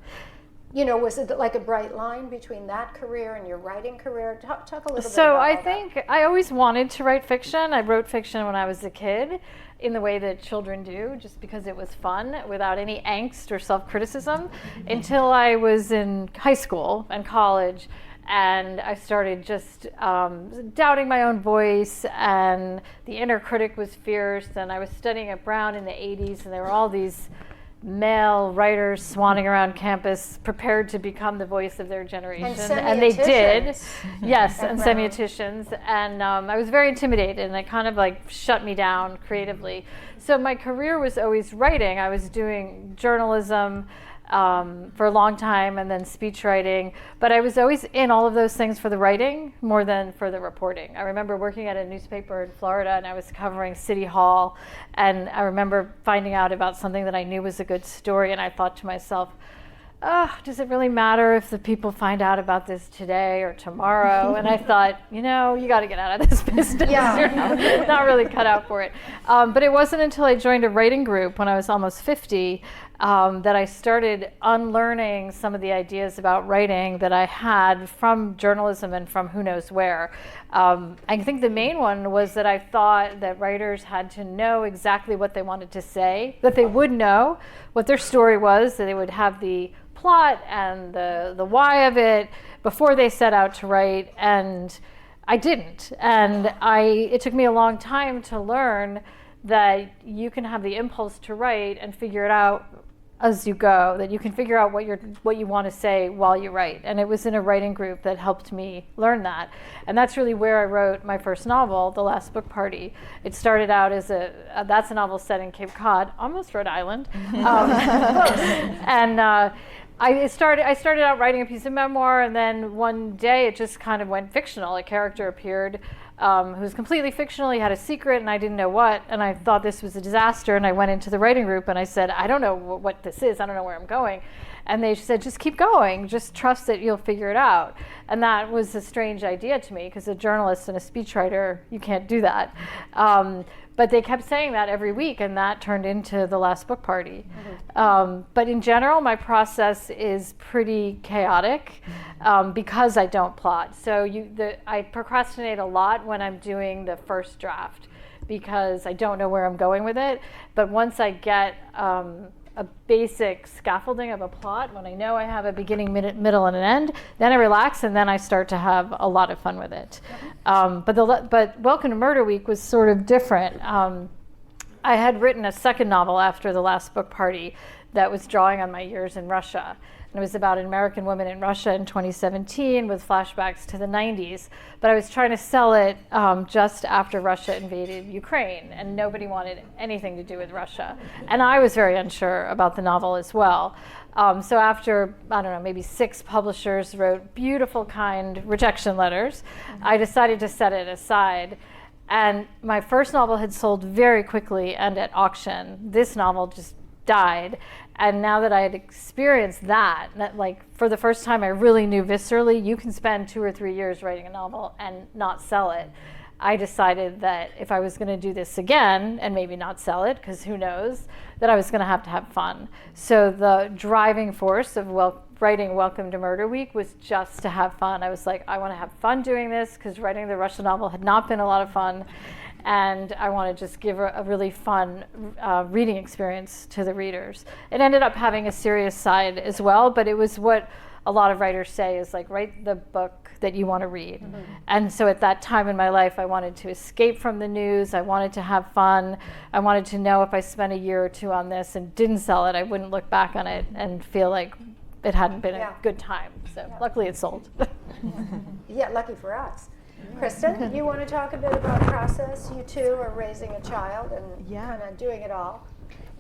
you know, was it like a bright line between that career and your writing career? Talk a little bit about that. So I think I always wanted to write fiction. I wrote fiction when I was a kid in the way that children do, just because it was fun without any angst or self-criticism, until I was in high school and college. and I started just doubting my own voice, and the inner critic was fierce. And I was studying at Brown in the 80s, and there were all these male writers swanning around campus prepared to become the voice of their generation, and they did. Yes, and semioticians. And I was very intimidated, and it kind of like shut me down creatively. So my career was always writing. I was doing journalism for a long time, and then speech writing, but I was always in all of those things for the writing more than for the reporting. I remember working at a newspaper in Florida, and I was covering City Hall, and I remember finding out about something that I knew was a good story, and I thought to myself, does it really matter if the people find out about this today or tomorrow? And I thought, you got to get out of this business. You're not really cut out for it. But it wasn't until I joined a writing group when I was almost 50 that I started unlearning some of the ideas about writing that I had from journalism and from who knows where. I think the main one was that I thought that writers had to know exactly what they wanted to say, that they would know what their story was, that they would have the plot and the why of it before they set out to write, and I didn't. And it took me a long time to learn that you can have the impulse to write and figure it out as you go, that you can figure out what you want to say while you write. And it was in a writing group that helped me learn that. And that's really where I wrote my first novel, The Last Book Party. It started out as that's a novel set in Cape Cod, almost Rhode Island. And I started out writing a piece of memoir, and then one day it just kind of went fictional. A character appeared who was completely fictional. He had a secret, and I didn't know what, and I thought this was a disaster, and I went into the writing group, and I said, I don't know what this is. I don't know where I'm going. And they said, just keep going. Just trust that you'll figure it out. And that was a strange idea to me, because a journalist and a speechwriter, you can't do that. But they kept saying that every week, and that turned into The Last Book Party. But in general, my process is pretty chaotic because I don't plot. So I procrastinate a lot when I'm doing the first draft because I don't know where I'm going with it. But once I get a basic scaffolding of a plot, when I know I have a beginning, middle, and an end, then I relax, and then I start to have a lot of fun with it. But Welcome to Murder Week was sort of different. I had written a second novel after The Last Book Party that was drawing on my years in Russia. And it was about an American woman in Russia in 2017 with flashbacks to the 90s. But I was trying to sell it just after Russia invaded Ukraine, and nobody wanted anything to do with Russia. And I was very unsure about the novel as well. So after, I don't know, maybe 6 publishers wrote beautiful, kind rejection letters, I decided to set it aside. And my first novel had sold very quickly and at auction. This novel just died. And now that I had experienced that, like for the first time I really knew viscerally, you can spend 2 or 3 years writing a novel and not sell it. I decided that if I was going to do this again, and maybe not sell it, because who knows, that I was going to have fun. So the driving force of writing Welcome to Murder Week was just to have fun. I was like, I want to have fun doing this, because writing the Russian novel had not been a lot of fun. And I want to just give a really fun reading experience to the readers. It ended up having a serious side as well, but it was what a lot of writers say is like, write the book that you want to read. Mm-hmm. And so at that time in my life, I wanted to escape from the news. I wanted to have fun. I wanted to know if I spent a year or 2 on this and didn't sell it, I wouldn't look back on it and feel like it hadn't been a good time. So luckily it sold. Yeah, lucky for us. Kristin, you want to talk a bit about process? You too are raising a child and kind of doing it all.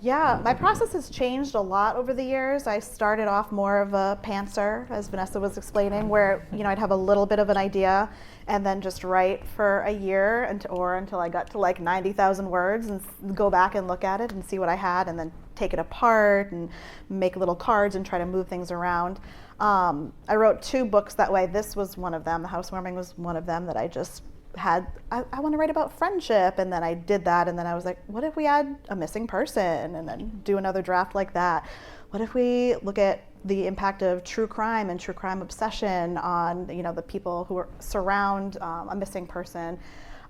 Yeah, my process has changed a lot over the years. I started off more of a pantser, as Vanessa was explaining, where I'd have a little bit of an idea and then just write for a year until I got to like 90,000 words and go back and look at it and see what I had and then take it apart and make little cards and try to move things around. I wrote 2 books that way. This was one of them. The Housewarming was one of them that I just had. I want to write about friendship, and then I did that, and then I was like, what if we add a missing person and then do another draft like that? What if we look at the impact of true crime and true crime obsession on the people who surround a missing person?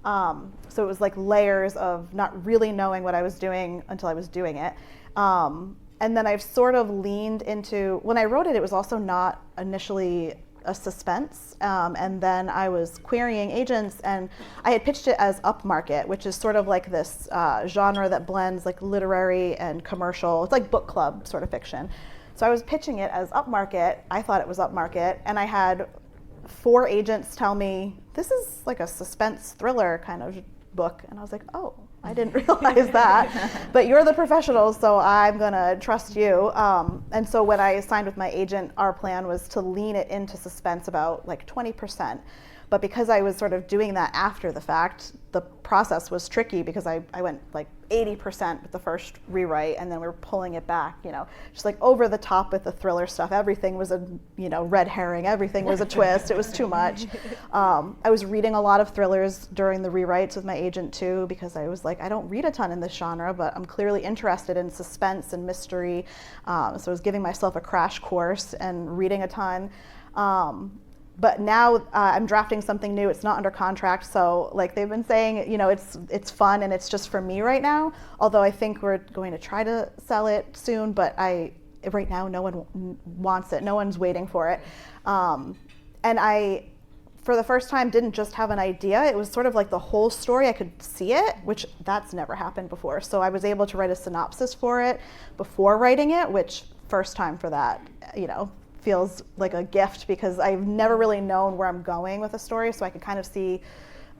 So it was like layers of not really knowing what I was doing until I was doing it. And then I've sort of leaned into, when I wrote it, it was also not initially a suspense, and then I was querying agents, and I had pitched it as upmarket, which is sort of like this genre that blends like literary and commercial. It's like book club sort of fiction. So I was pitching it as upmarket. I thought it was upmarket, and I had 4 agents tell me, this is like a suspense thriller kind of book. And I was like, oh, I didn't realize that. But you're the professional, so I'm gonna trust you. And so when I signed with my agent, our plan was to lean it into suspense about like 20%. But because I was sort of doing that after the fact, the process was tricky because I went like 80% with the first rewrite, and then we were pulling it back, just like over the top with the thriller stuff. Everything was a, red herring. Everything was a twist. It was too much. I was reading a lot of thrillers during the rewrites with my agent too, because I was like, I don't read a ton in this genre, but I'm clearly interested in suspense and mystery. So I was giving myself a crash course and reading a ton. But now I'm drafting something new. It's not under contract, so like they've been saying, it's fun and it's just for me right now. Although I think we're going to try to sell it soon, but right now no one wants it. No one's waiting for it. And I, for the first time, didn't just have an idea. It was sort of like the whole story. I could see it, which that's never happened before. So I was able to write a synopsis for it before writing it, which first time for that, feels like a gift because I've never really known where I'm going with a story, so I could kind of see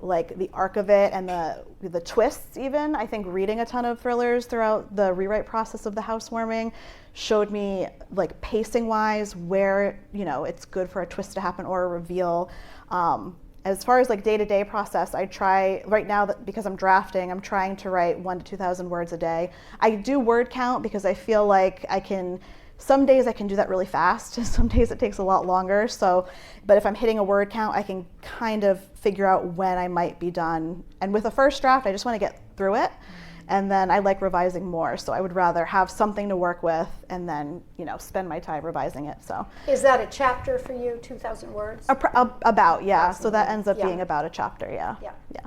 like the arc of it and the twists even. I think reading a ton of thrillers throughout the rewrite process of The Housewarming showed me like pacing wise where, it's good for a twist to happen or a reveal. As far as like day-to-day process, I try right now that because I'm drafting, I'm trying to write 1,000 to 2,000 words a day. I do word count because I feel like some days I can do that really fast, some days it takes a lot longer. But if I'm hitting a word count, I can kind of figure out when I might be done. And with a first draft, I just want to get through it. And then I like revising more. So I would rather have something to work with and then, spend my time revising it. So is that a chapter for you, 2,000 words? About, yeah. So that ends up being about a chapter, yeah. Yeah.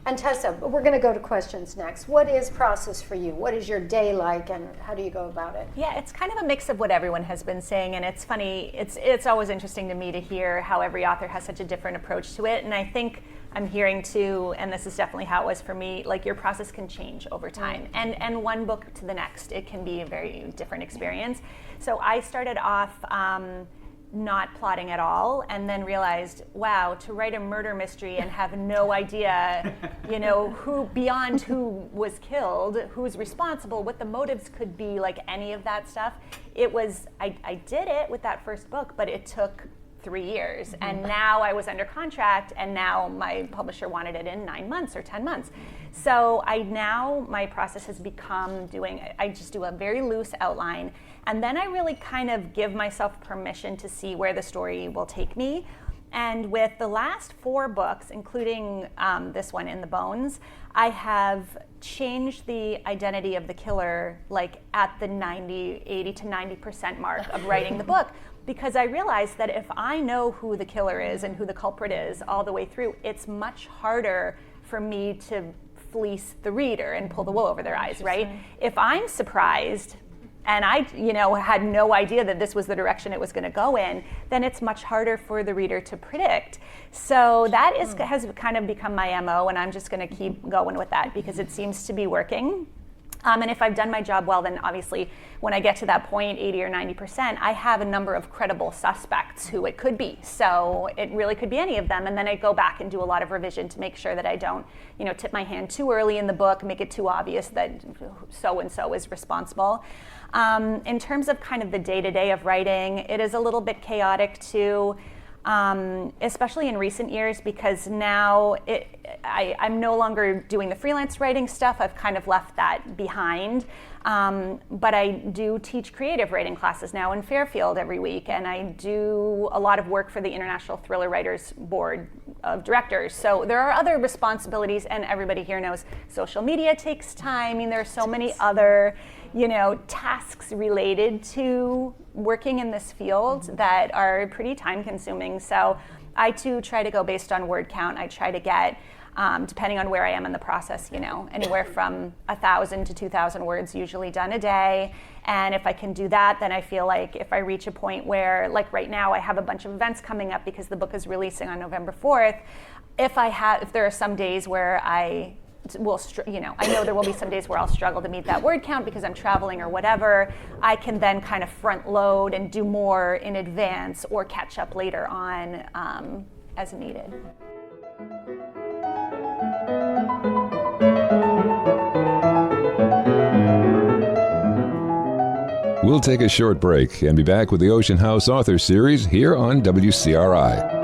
And Tessa, we're going to go to questions next. What is process for you? What is your day like, and how do you go about it? Yeah, it's kind of a mix of what everyone has been saying, and it's funny. It's always interesting to me to hear how every author has such a different approach to it. And I think I'm hearing too, and this is definitely how it was for me, like your process can change over time. And one book to the next, it can be a very different experience. So I started off not plotting at all, and then realized, wow, to write a murder mystery and have no idea, who was killed, who's responsible, what the motives could be, like any of that stuff. I did it with that first book, but it took 3 years. And now I was under contract, and now my publisher wanted it in 9 months or 10 months. So my process has become I just do a very loose outline, and then I really kind of give myself permission to see where the story will take me. And with the last 4 books, including this one, In the Bones, I have changed the identity of the killer like at the 80 to 90% mark of writing the book. Because I realized that if I know who the killer is and who the culprit is all the way through, it's much harder for me to fleece the reader and pull the wool over their eyes, right? If I'm surprised and I, had no idea that this was the direction it was going to go in, then it's much harder for the reader to predict. So that has kind of become my MO, and I'm just going to keep going with that because it seems to be working. And if I've done my job well, then obviously when I get to that point, 80 or 90%, I have a number of credible suspects who it could be. So it really could be any of them. And then I go back and do a lot of revision to make sure that I don't, tip my hand too early in the book, make it too obvious that so-and-so is responsible. In terms of kind of the day-to-day of writing, it is a little bit chaotic too. Especially in recent years, because now I'm no longer doing the freelance writing stuff. I've kind of left that behind. But I do teach creative writing classes now in Fairfield every week, and I do a lot of work for the International Thriller Writers Board of Directors. So there are other responsibilities, and everybody here knows social media takes time. I mean, there are so many other tasks related to working in this field that are pretty time consuming. So I too try to go based on word count. I try to get depending on where I am in the process, anywhere from 1,000 to 2,000 words usually done a day. And if I can do that, then I feel like if I reach a point where, like right now, I have a bunch of events coming up because the book is releasing on November 4th. If there are some days where I know there will be some days where I'll struggle to meet that word count because I'm traveling or whatever, I can then kind of front load and do more in advance or catch up later on as needed. We'll take a short break and be back with the Ocean House Author Series here on WCRI.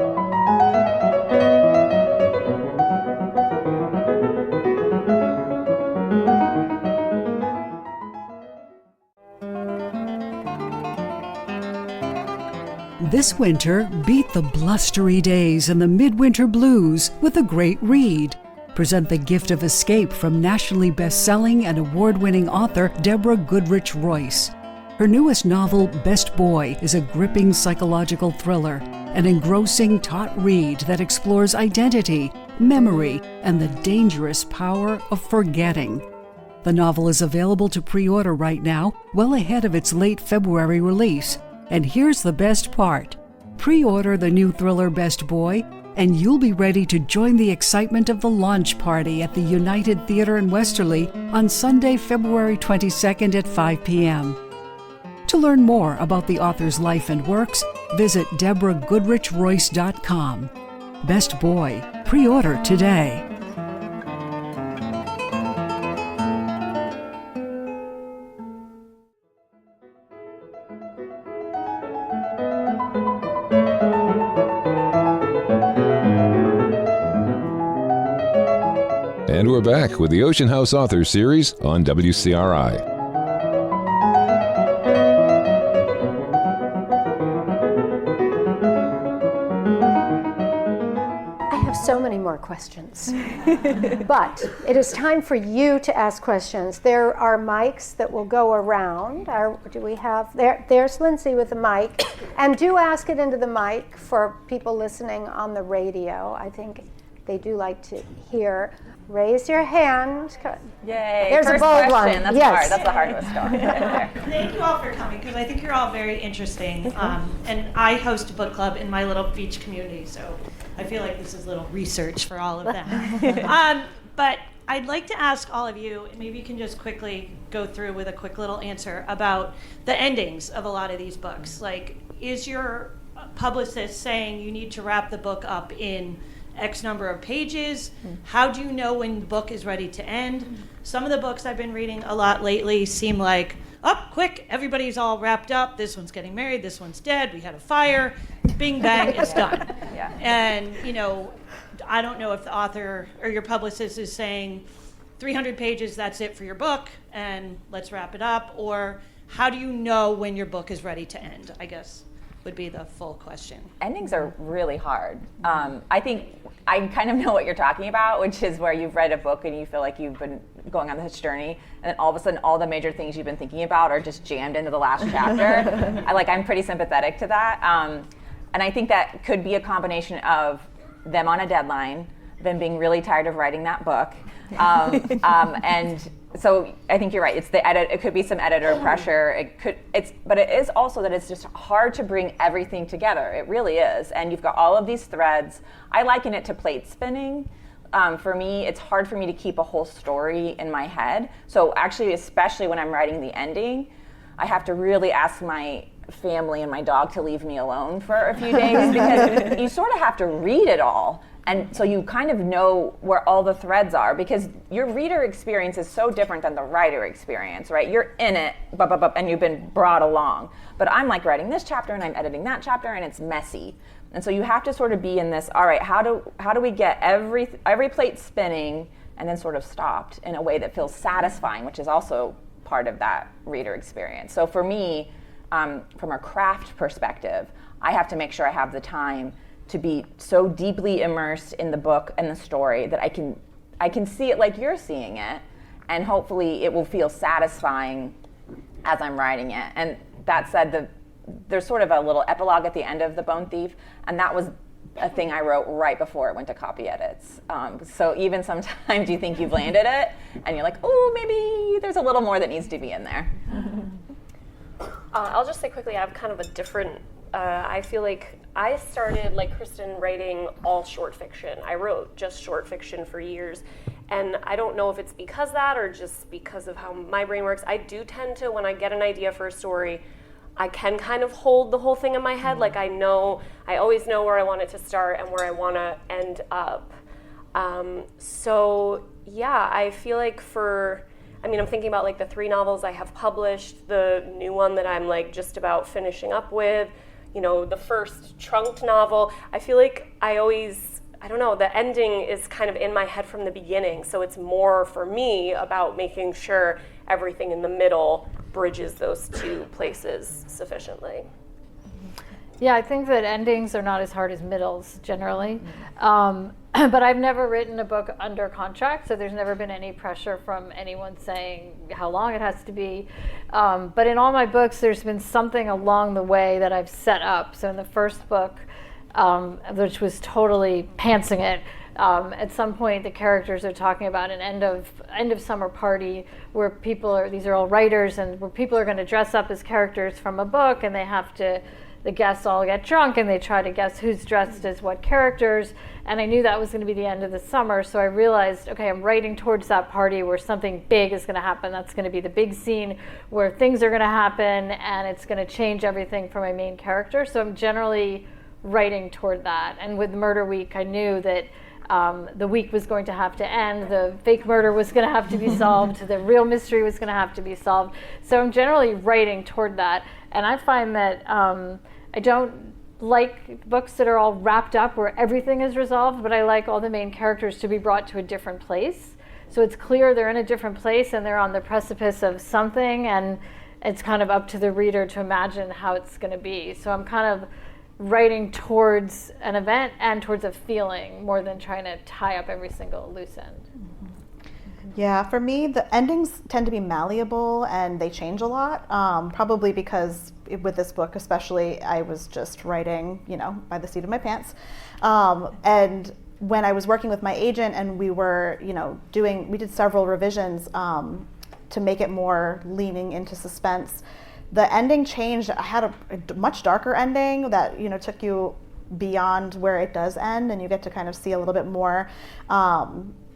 This winter, beat the blustery days and the midwinter blues with a great read. Present the gift of escape from nationally best-selling and award-winning author Deborah Goodrich Royce. Her newest novel, Best Boy, is a gripping psychological thriller, an engrossing taut read that explores identity, memory, and the dangerous power of forgetting. The novel is available to pre-order right now, well ahead of its late February release. And here's the best part. Pre-order the new thriller Best Boy, and you'll be ready to join the excitement of the launch party at the United Theater in Westerly on Sunday, February 22nd at 5 p.m. To learn more about the author's life and works, visit DeborahGoodrichRoyce.com. Best Boy, pre-order today. And we're back with the Ocean House Author Series on WCRI. So many more questions. But it is time for you to ask questions. There are mics that will go around. Do we have, there's Lindsay with the mic. And do ask it into the mic for people listening on the radio. I think they do like to hear. Raise your hand. Yay, there's first a bold question. one. That's Yes. hard. That's the hardest one. Thank you all for coming, because I think you're all very interesting. And I host a book club in my little beach community, so I feel like this is a little research for all of them. But I'd like to ask all of you, maybe you can just quickly go through with a quick little answer about the endings of a lot of these books. Like, is your publicist saying you need to wrap the book up in X number of pages? How do you know when the book is ready to end? Some of the books I've been reading a lot lately seem like, quick, everybody's all wrapped up. This one's getting married, this one's dead, we had a fire, bing, bang, it's done. Yeah. And, I don't know if the author or your publicist is saying 300 pages, that's it for your book, and let's wrap it up. Or how do you know when your book is ready to end, I guess would be the full question. Endings are really hard. I think I kind of know what you're talking about, which is where you've read a book and you feel like you've been going on this journey, and then all of a sudden all the major things you've been thinking about are just jammed into the last chapter. I'm pretty sympathetic to that. And I think that could be a combination of them on a deadline, them being really tired of writing that book. And so I think you're right. It's it could be some editor pressure. But it is also that it's just hard to bring everything together. It really is. And you've got all of these threads. I liken it to plate spinning. For me, it's hard for me to keep a whole story in my head. So actually, especially when I'm writing the ending, I have to really ask my family and my dog to leave me alone for a few days, because you sort of have to read it all. And so you kind of know where all the threads are, because your reader experience is so different than the writer experience, right? You're in it, and you've been brought along. But I'm like writing this chapter and I'm editing that chapter, and it's messy. And so you have to sort of be in this, all right, how do we get every plate spinning and then sort of stopped in a way that feels satisfying, which is also part of that reader experience. So for me, from a craft perspective, I have to make sure I have the time to be so deeply immersed in the book and the story that I can see it like you're seeing it, and hopefully it will feel satisfying as I'm writing it. And that said, there's sort of a little epilogue at the end of The Bone Thief, and that was a thing I wrote right before it went to copy edits. So even sometimes you think you've landed it, and you're like, oh, maybe there's a little more that needs to be in there. I'll just say quickly, I have kind of a different, I feel like I started, like Kristin, writing all short fiction. I wrote just short fiction for years. And I don't know if it's because of that or just because of how my brain works. I do tend to, when I get an idea for a story, I can kind of hold the whole thing in my head. Like I always know where I want it to start and where I want to end up. So yeah, I feel like I'm thinking about like the 3 novels I have published, the new one that I'm like just about finishing up with, the first trunked novel. I feel like I don't know, the ending is kind of in my head from the beginning, so it's more for me about making sure everything in the middle bridges those 2 places sufficiently. Yeah, I think that endings are not as hard as middles generally. But I've never written a book under contract, so there's never been any pressure from anyone saying how long it has to be. But in all my books, there's been something along the way that I've set up. So in the first book, which was totally pantsing it, at some point the characters are talking about an end of summer party where these are all writers, and where people are going to dress up as characters from a book, and the guests all get drunk and they try to guess who's dressed as what characters. And I knew that was going to be the end of the summer, so I realized, okay, I'm writing towards that party where something big is going to happen. That's going to be the big scene where things are going to happen, and it's going to change everything for my main character. So I'm generally writing toward that. And with Murder Week, I knew that the week was going to have to end, the fake murder was going to have to be solved, the real mystery was going to have to be solved. So I'm generally writing toward that. And I find that I don't like books that are all wrapped up where everything is resolved, but I like all the main characters to be brought to a different place. So it's clear they're in a different place and they're on the precipice of something, and it's kind of up to the reader to imagine how it's going to be. So I'm kind of writing towards an event and towards a feeling more than trying to tie up every single loose end. Yeah, for me, the endings tend to be malleable and they change a lot, probably because with this book especially, I was just writing, by the seat of my pants. And when I was working with my agent and we were, we did several revisions to make it more leaning into suspense, the ending changed. I had a much darker ending that, took you beyond where it does end, and you get to kind of see a little bit more.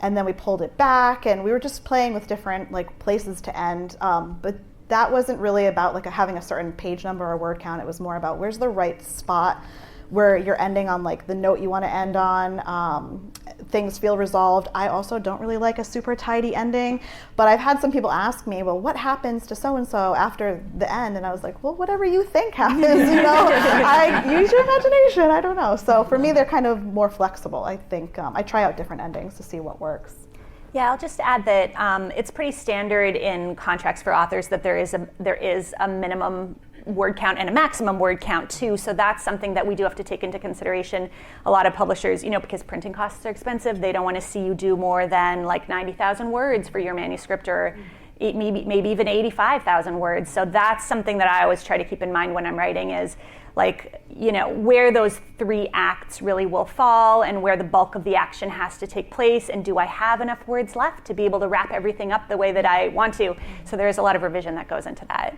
And then we pulled it back, and we were just playing with different places to end. But that wasn't really about having a certain page number or word count. It was more about where's the right spot where you're ending on the note you want to end on. Things feel resolved. I also don't really like a super tidy ending, but I've had some people ask me, well, what happens to so-and-so after the end? And I was like, well, whatever you think happens, I use your imagination, I don't know. So for me, they're kind of more flexible. I think I try out different endings to see what works. Yeah, I'll just add that it's pretty standard in contracts for authors that there is a minimum word count and a maximum word count too, so that's something that we do have to take into consideration. A lot of publishers, because printing costs are expensive, they don't want to see you do more than 90,000 words for your manuscript, or maybe even 85,000 words. So that's something that I always try to keep in mind when I'm writing is where those 3 acts really will fall and where the bulk of the action has to take place, and do I have enough words left to be able to wrap everything up the way that I want to. So there is a lot of revision that goes into that.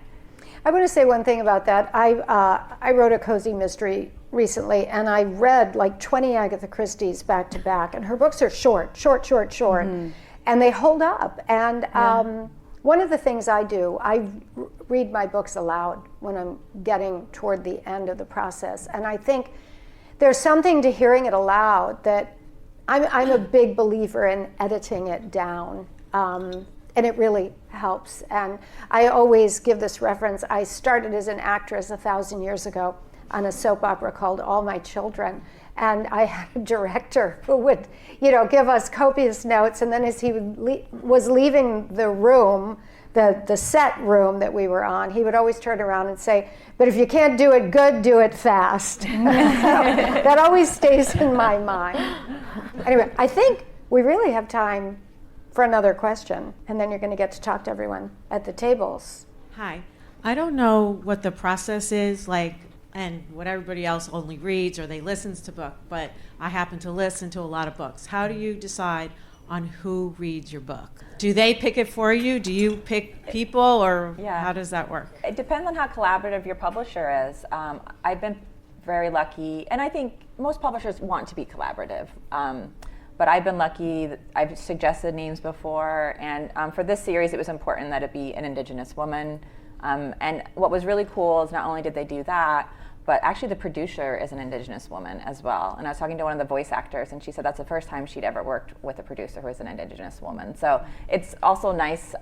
I want to say one thing about that. I wrote a cozy mystery recently, and I read 20 Agatha Christie's back to back, and her books are short, and they hold up. And one of the things I do, I read my books aloud when I'm getting toward the end of the process, and I think there's something to hearing it aloud that I'm a big believer in editing it down. And it really helps. And I always give this reference. I started as an actress 1,000 years ago on a soap opera called All My Children. And I had a director who would, give us copious notes. And then as he was leaving the room, the set room that we were on, he would always turn around and say, but if you can't do it good, do it fast. That always stays in my mind. Anyway, I think we really have time for another question, and then you're going to get to talk to everyone at the tables. Hi. I don't know what the process is and what everybody else only reads or they listens to book, but I happen to listen to a lot of books. How do you decide on who reads your book? Do they pick it for you? Do you pick people, or how does that work? It depends on how collaborative your publisher is. I've been very lucky, and I think most publishers want to be collaborative. But I've been lucky. I've suggested names before, and for this series, it was important that it be an Indigenous woman. And what was really cool is not only did they do that, but actually the producer is an Indigenous woman as well. And I was talking to one of the voice actors, and she said that's the first time she'd ever worked with a producer who is an Indigenous woman. So it's also nice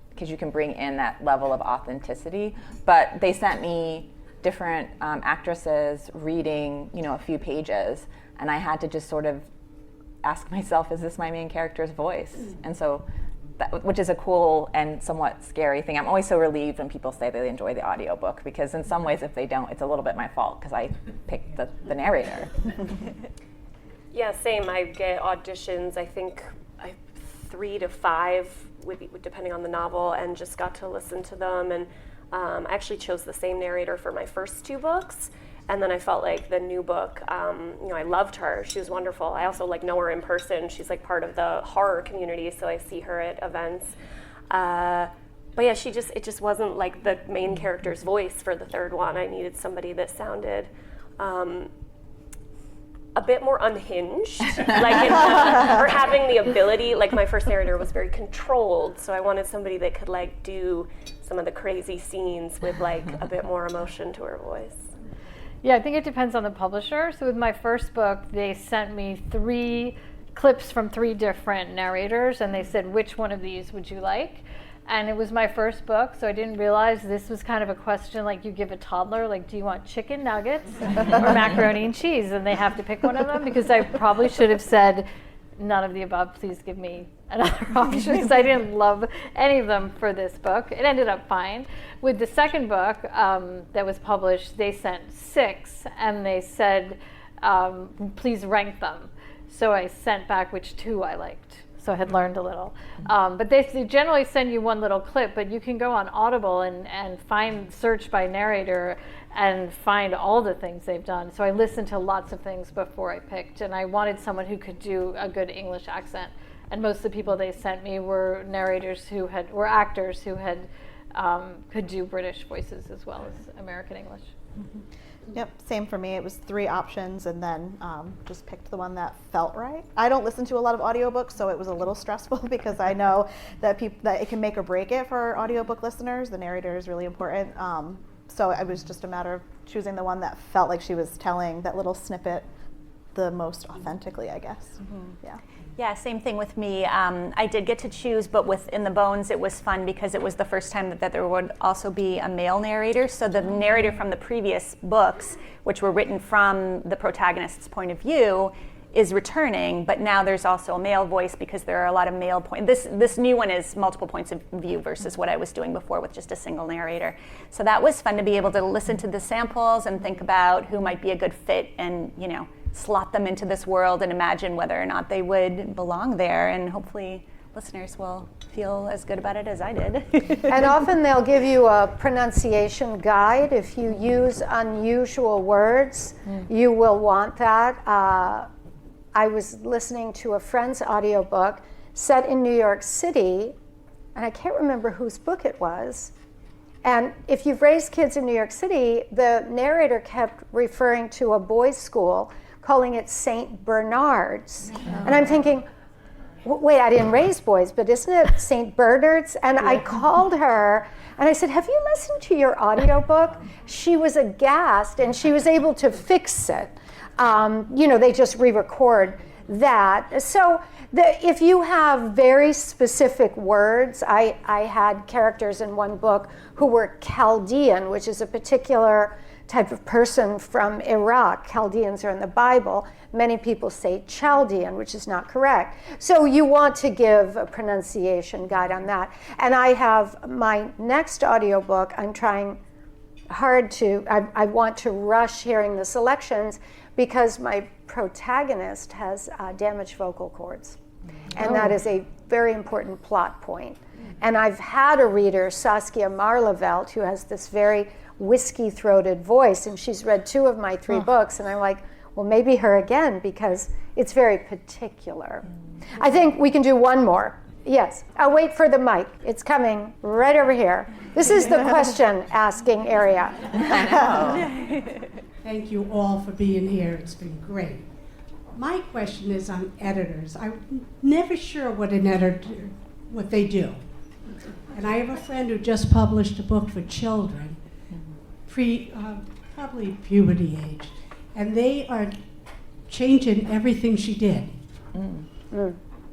because you can bring in that level of authenticity. But they sent me different actresses reading, a few pages, and I had to just sort of ask myself, is this my main character's voice? And so, which is a cool and somewhat scary thing. I'm always so relieved when people say they enjoy the audiobook, because in some ways, if they don't, it's a little bit my fault because I picked the narrator. Yeah, same. I get auditions, I think 3 to 5, depending on the novel, and just got to listen to them. And I actually chose the same narrator for my first 2 books. And then I felt like the new book, I loved her. She was wonderful. I also know her in person. She's part of the horror community, so I see her at events. But yeah, it just wasn't the main character's voice for the third one. I needed somebody that sounded a bit more unhinged, or having the ability. My first narrator was very controlled, so I wanted somebody that could do some of the crazy scenes with a bit more emotion to her voice. Yeah, I think it depends on the publisher. So with my first book, they sent me 3 clips from 3 different narrators, and they said, which one of these would you like? And it was my first book, so I didn't realize this was kind of a question you give a toddler, do you want chicken nuggets or macaroni and cheese? And they have to pick one of them, because I probably should have said, none of the above, please give me another option, because I didn't love any of them for this book. It ended up fine. With the second book that was published, they sent 6, and they said, please rank them. So I sent back which 2 I liked. So I had learned a little. But they generally send you one little clip, but you can go on Audible and search by narrator and find all the things they've done. So I listened to lots of things before I picked, and I wanted someone who could do a good English accent. And most of the people they sent me were narrators were actors who could do British voices as well as American English. Mm-hmm. Yep, same for me. It was 3 options, and then just picked the one that felt right. I don't listen to a lot of audiobooks, so it was a little stressful because I know that it can make or break it for audiobook listeners. The narrator is really important. So it was just a matter of choosing the one that felt like she was telling that little snippet the most authentically, I guess. Mm-hmm. Yeah. Yeah, same thing with me. I did get to choose, but within the bones, it was fun because it was the first time that there would also be a male narrator. So the narrator from the previous books, which were written from the protagonist's point of view, is returning, but now there's also a male voice because there are a lot of male points. This new one is multiple points of view versus what I was doing before with just a single narrator. So that was fun to be able to listen to the samples and think about who might be a good fit and, slot them into this world and imagine whether or not they would belong there. And hopefully listeners will feel as good about it as I did. And often they'll give you a pronunciation guide. If you use unusual words, you will want that. I was listening to a friend's audiobook set in New York City, and I can't remember whose book it was. And if you've raised kids in New York City, the narrator kept referring to a boys' school, calling it St. Bernard's. And I'm thinking, wait, I didn't raise boys, but isn't it St. Bernard's? And I called her and I said, have you listened to your audiobook? She was aghast, and she was able to fix it. They just re-record that. So if you have very specific words, I had characters in one book who were Chaldean, which is a particular type of person from Iraq. Chaldeans are in the Bible. Many people say Chaldean, which is not correct. So you want to give a pronunciation guide on that. And I have my next audiobook, I'm trying hard to, I want to rush hearing the selections because my protagonist has damaged vocal cords. And that is a very important plot point. And I've had a reader, Saskia Marlevelt, who has this very whiskey-throated voice, and she's read 2 of my 3 books, and I'm like, well, maybe her again, because it's very particular. I think we can do one more. Yes, I'll wait for the mic. It's coming right over here. This is the question asking area. Thank you all for being here. It's been great. My question is on editors. I'm never sure what they do. And I have a friend who just published a book for children, probably puberty age, and they are changing everything she did.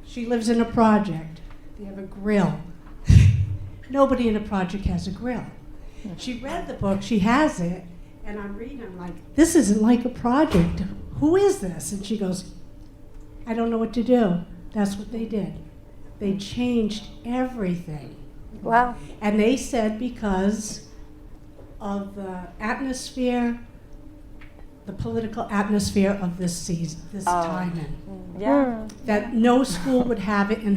She lives in a project. They have a grill. Nobody in a project has a grill. She read the book, she has it, and I'm reading, I'm like, this isn't like a project. Who is this? And she goes, I don't know what to do. That's what they did. They changed everything. Wow. And they said because of the atmosphere, the political atmosphere of this season, this time in. Yeah. That no school would have it in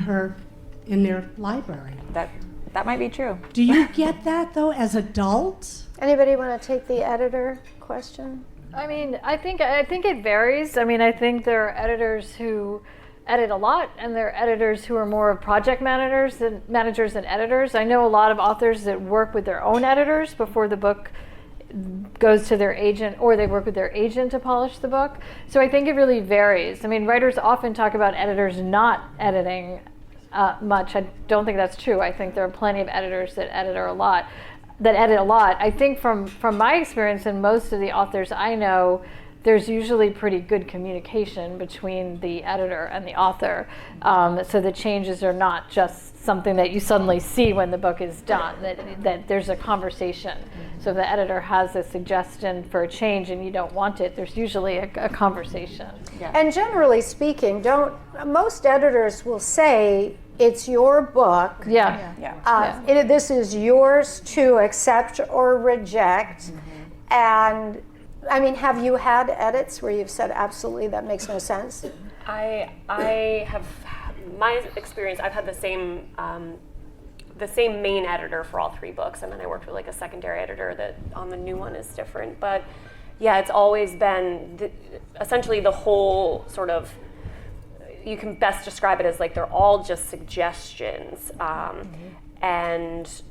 their library. That might be true. Do you get that though as adults? Anybody want to take the editor question? I mean, I think it varies. I mean, I think there are editors who edit a lot, and there are editors who are more of project managers than editors. I know a lot of authors that work with their own editors before the book goes to their agent, or they work with their agent to polish the book. So I think it really varies. I mean, writers often talk about editors not editing much. I don't think that's true. I think there are plenty of editors that edit a lot. I think from my experience and most of the authors I know, there's usually pretty good communication between the editor and the author. So the changes are not just something that you suddenly see when the book is done, that there's a conversation. So if the editor has a suggestion for a change and you don't want it, there's usually a conversation. Yeah. And generally speaking, most editors will say, it's your book. This is yours to accept or reject. And I mean, have you had edits where you've said, absolutely, that makes no sense? I have, my experience, I've had the same main editor for all 3 books, and then I worked with like a secondary editor that on the new one is different. But yeah, it's always been essentially the whole sort of, you can best describe it as like they're all just suggestions, and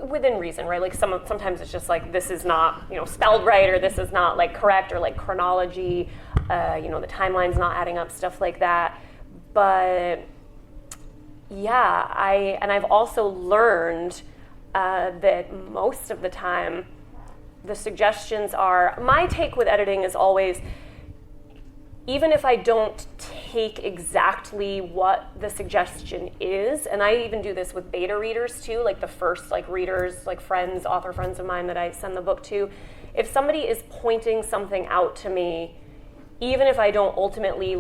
within reason, right? Like sometimes it's just like, this is not, spelled right, or this is not like correct, or like chronology, the timeline's not adding up, stuff like that. But yeah, I've also learned that most of the time the suggestions are, my take with editing is always, even if I don't take exactly what the suggestion is, and I even do this with beta readers too, like the first readers, like friends, author friends of mine that I send the book to, if somebody is pointing something out to me, even if I don't ultimately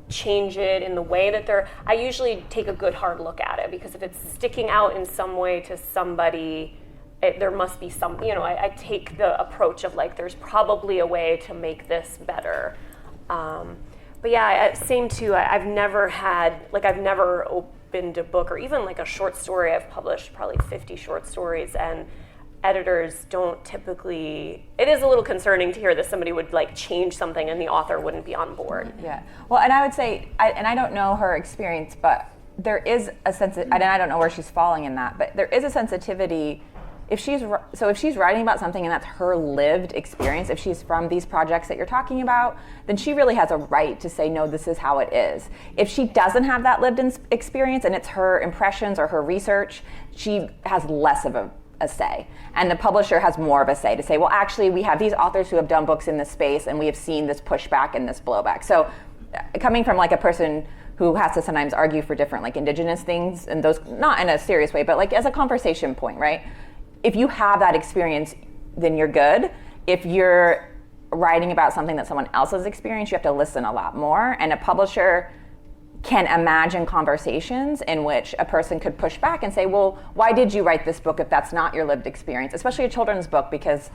change it in the way that I usually take a good hard look at it, because if it's sticking out in some way to somebody, there must be some, I take the approach of there's probably a way to make this better. But yeah, same too. I've never opened a book, or even a short story. I've published probably 50 short stories, and editors don't typically. It is a little concerning to hear that somebody would change something and the author wouldn't be on board. Yeah. Well, and I would say, and I don't know her experience, but there is a sense, and I don't know where she's falling in that, but there is a sensitivity. If she's writing about something and that's her lived experience, if she's from these projects that you're talking about, then she really has a right to say, no, this is how it is. If she doesn't have that lived experience and it's her impressions or her research, she has less of a say. And the publisher has more of a say to say, well, actually, we have these authors who have done books in this space and we have seen this pushback and this blowback. So coming from a person who has to sometimes argue for different indigenous things, and those, not in a serious way, but as a conversation point, right? If you have that experience, then you're good. If you're writing about something that someone else has experienced, you have to listen a lot more. And a publisher can imagine conversations in which a person could push back and say, well, why did you write this book if that's not your lived experience? Especially a children's book, because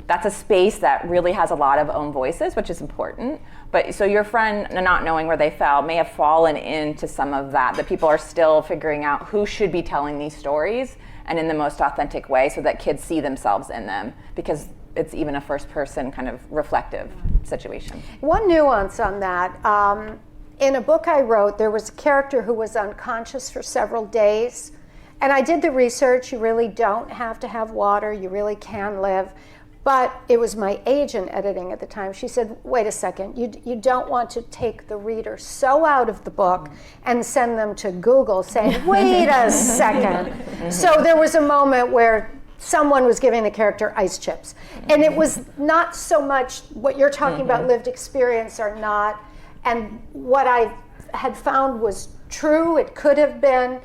that's a space that really has a lot of own voices, which is important. But so your friend, not knowing where they fell, may have fallen into some of that people are still figuring out who should be telling these stories and in the most authentic way so that kids see themselves in them, because it's even a first person kind of reflective situation. One nuance on that, in a book I wrote, there was a character who was unconscious for several days. And I did the research. You really don't have to have water. You really can live. But it was my agent editing at the time. She said, wait a second, you don't want to take the reader so out of the book and send them to Google saying, wait a second. So there was a moment where someone was giving the character ice chips. And it was not so much what you're talking about, lived experience or not. And what I had found was true, it could have been,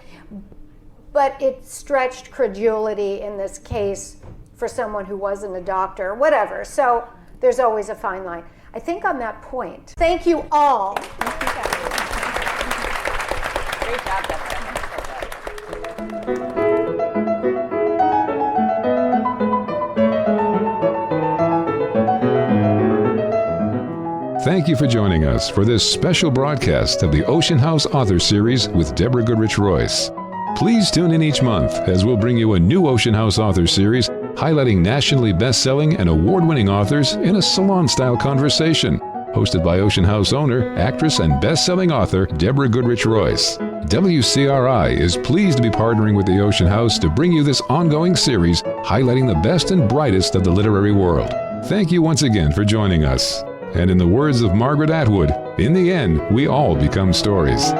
but it stretched credulity in this case for someone who wasn't a doctor, whatever. So there's always a fine line. I think on that point, thank you all. Thank you guys. Great job, Deborah. Thank you for joining us for this special broadcast of the Ocean House Author Series with Deborah Goodrich Royce. Please tune in each month as we'll bring you a new Ocean House Author Series highlighting nationally best-selling and award-winning authors in a salon-style conversation. Hosted by Ocean House owner, actress, and best-selling author Deborah Goodrich Royce. WCRI is pleased to be partnering with the Ocean House to bring you this ongoing series highlighting the best and brightest of the literary world. Thank you once again for joining us. And in the words of Margaret Atwood, in the end, we all become stories.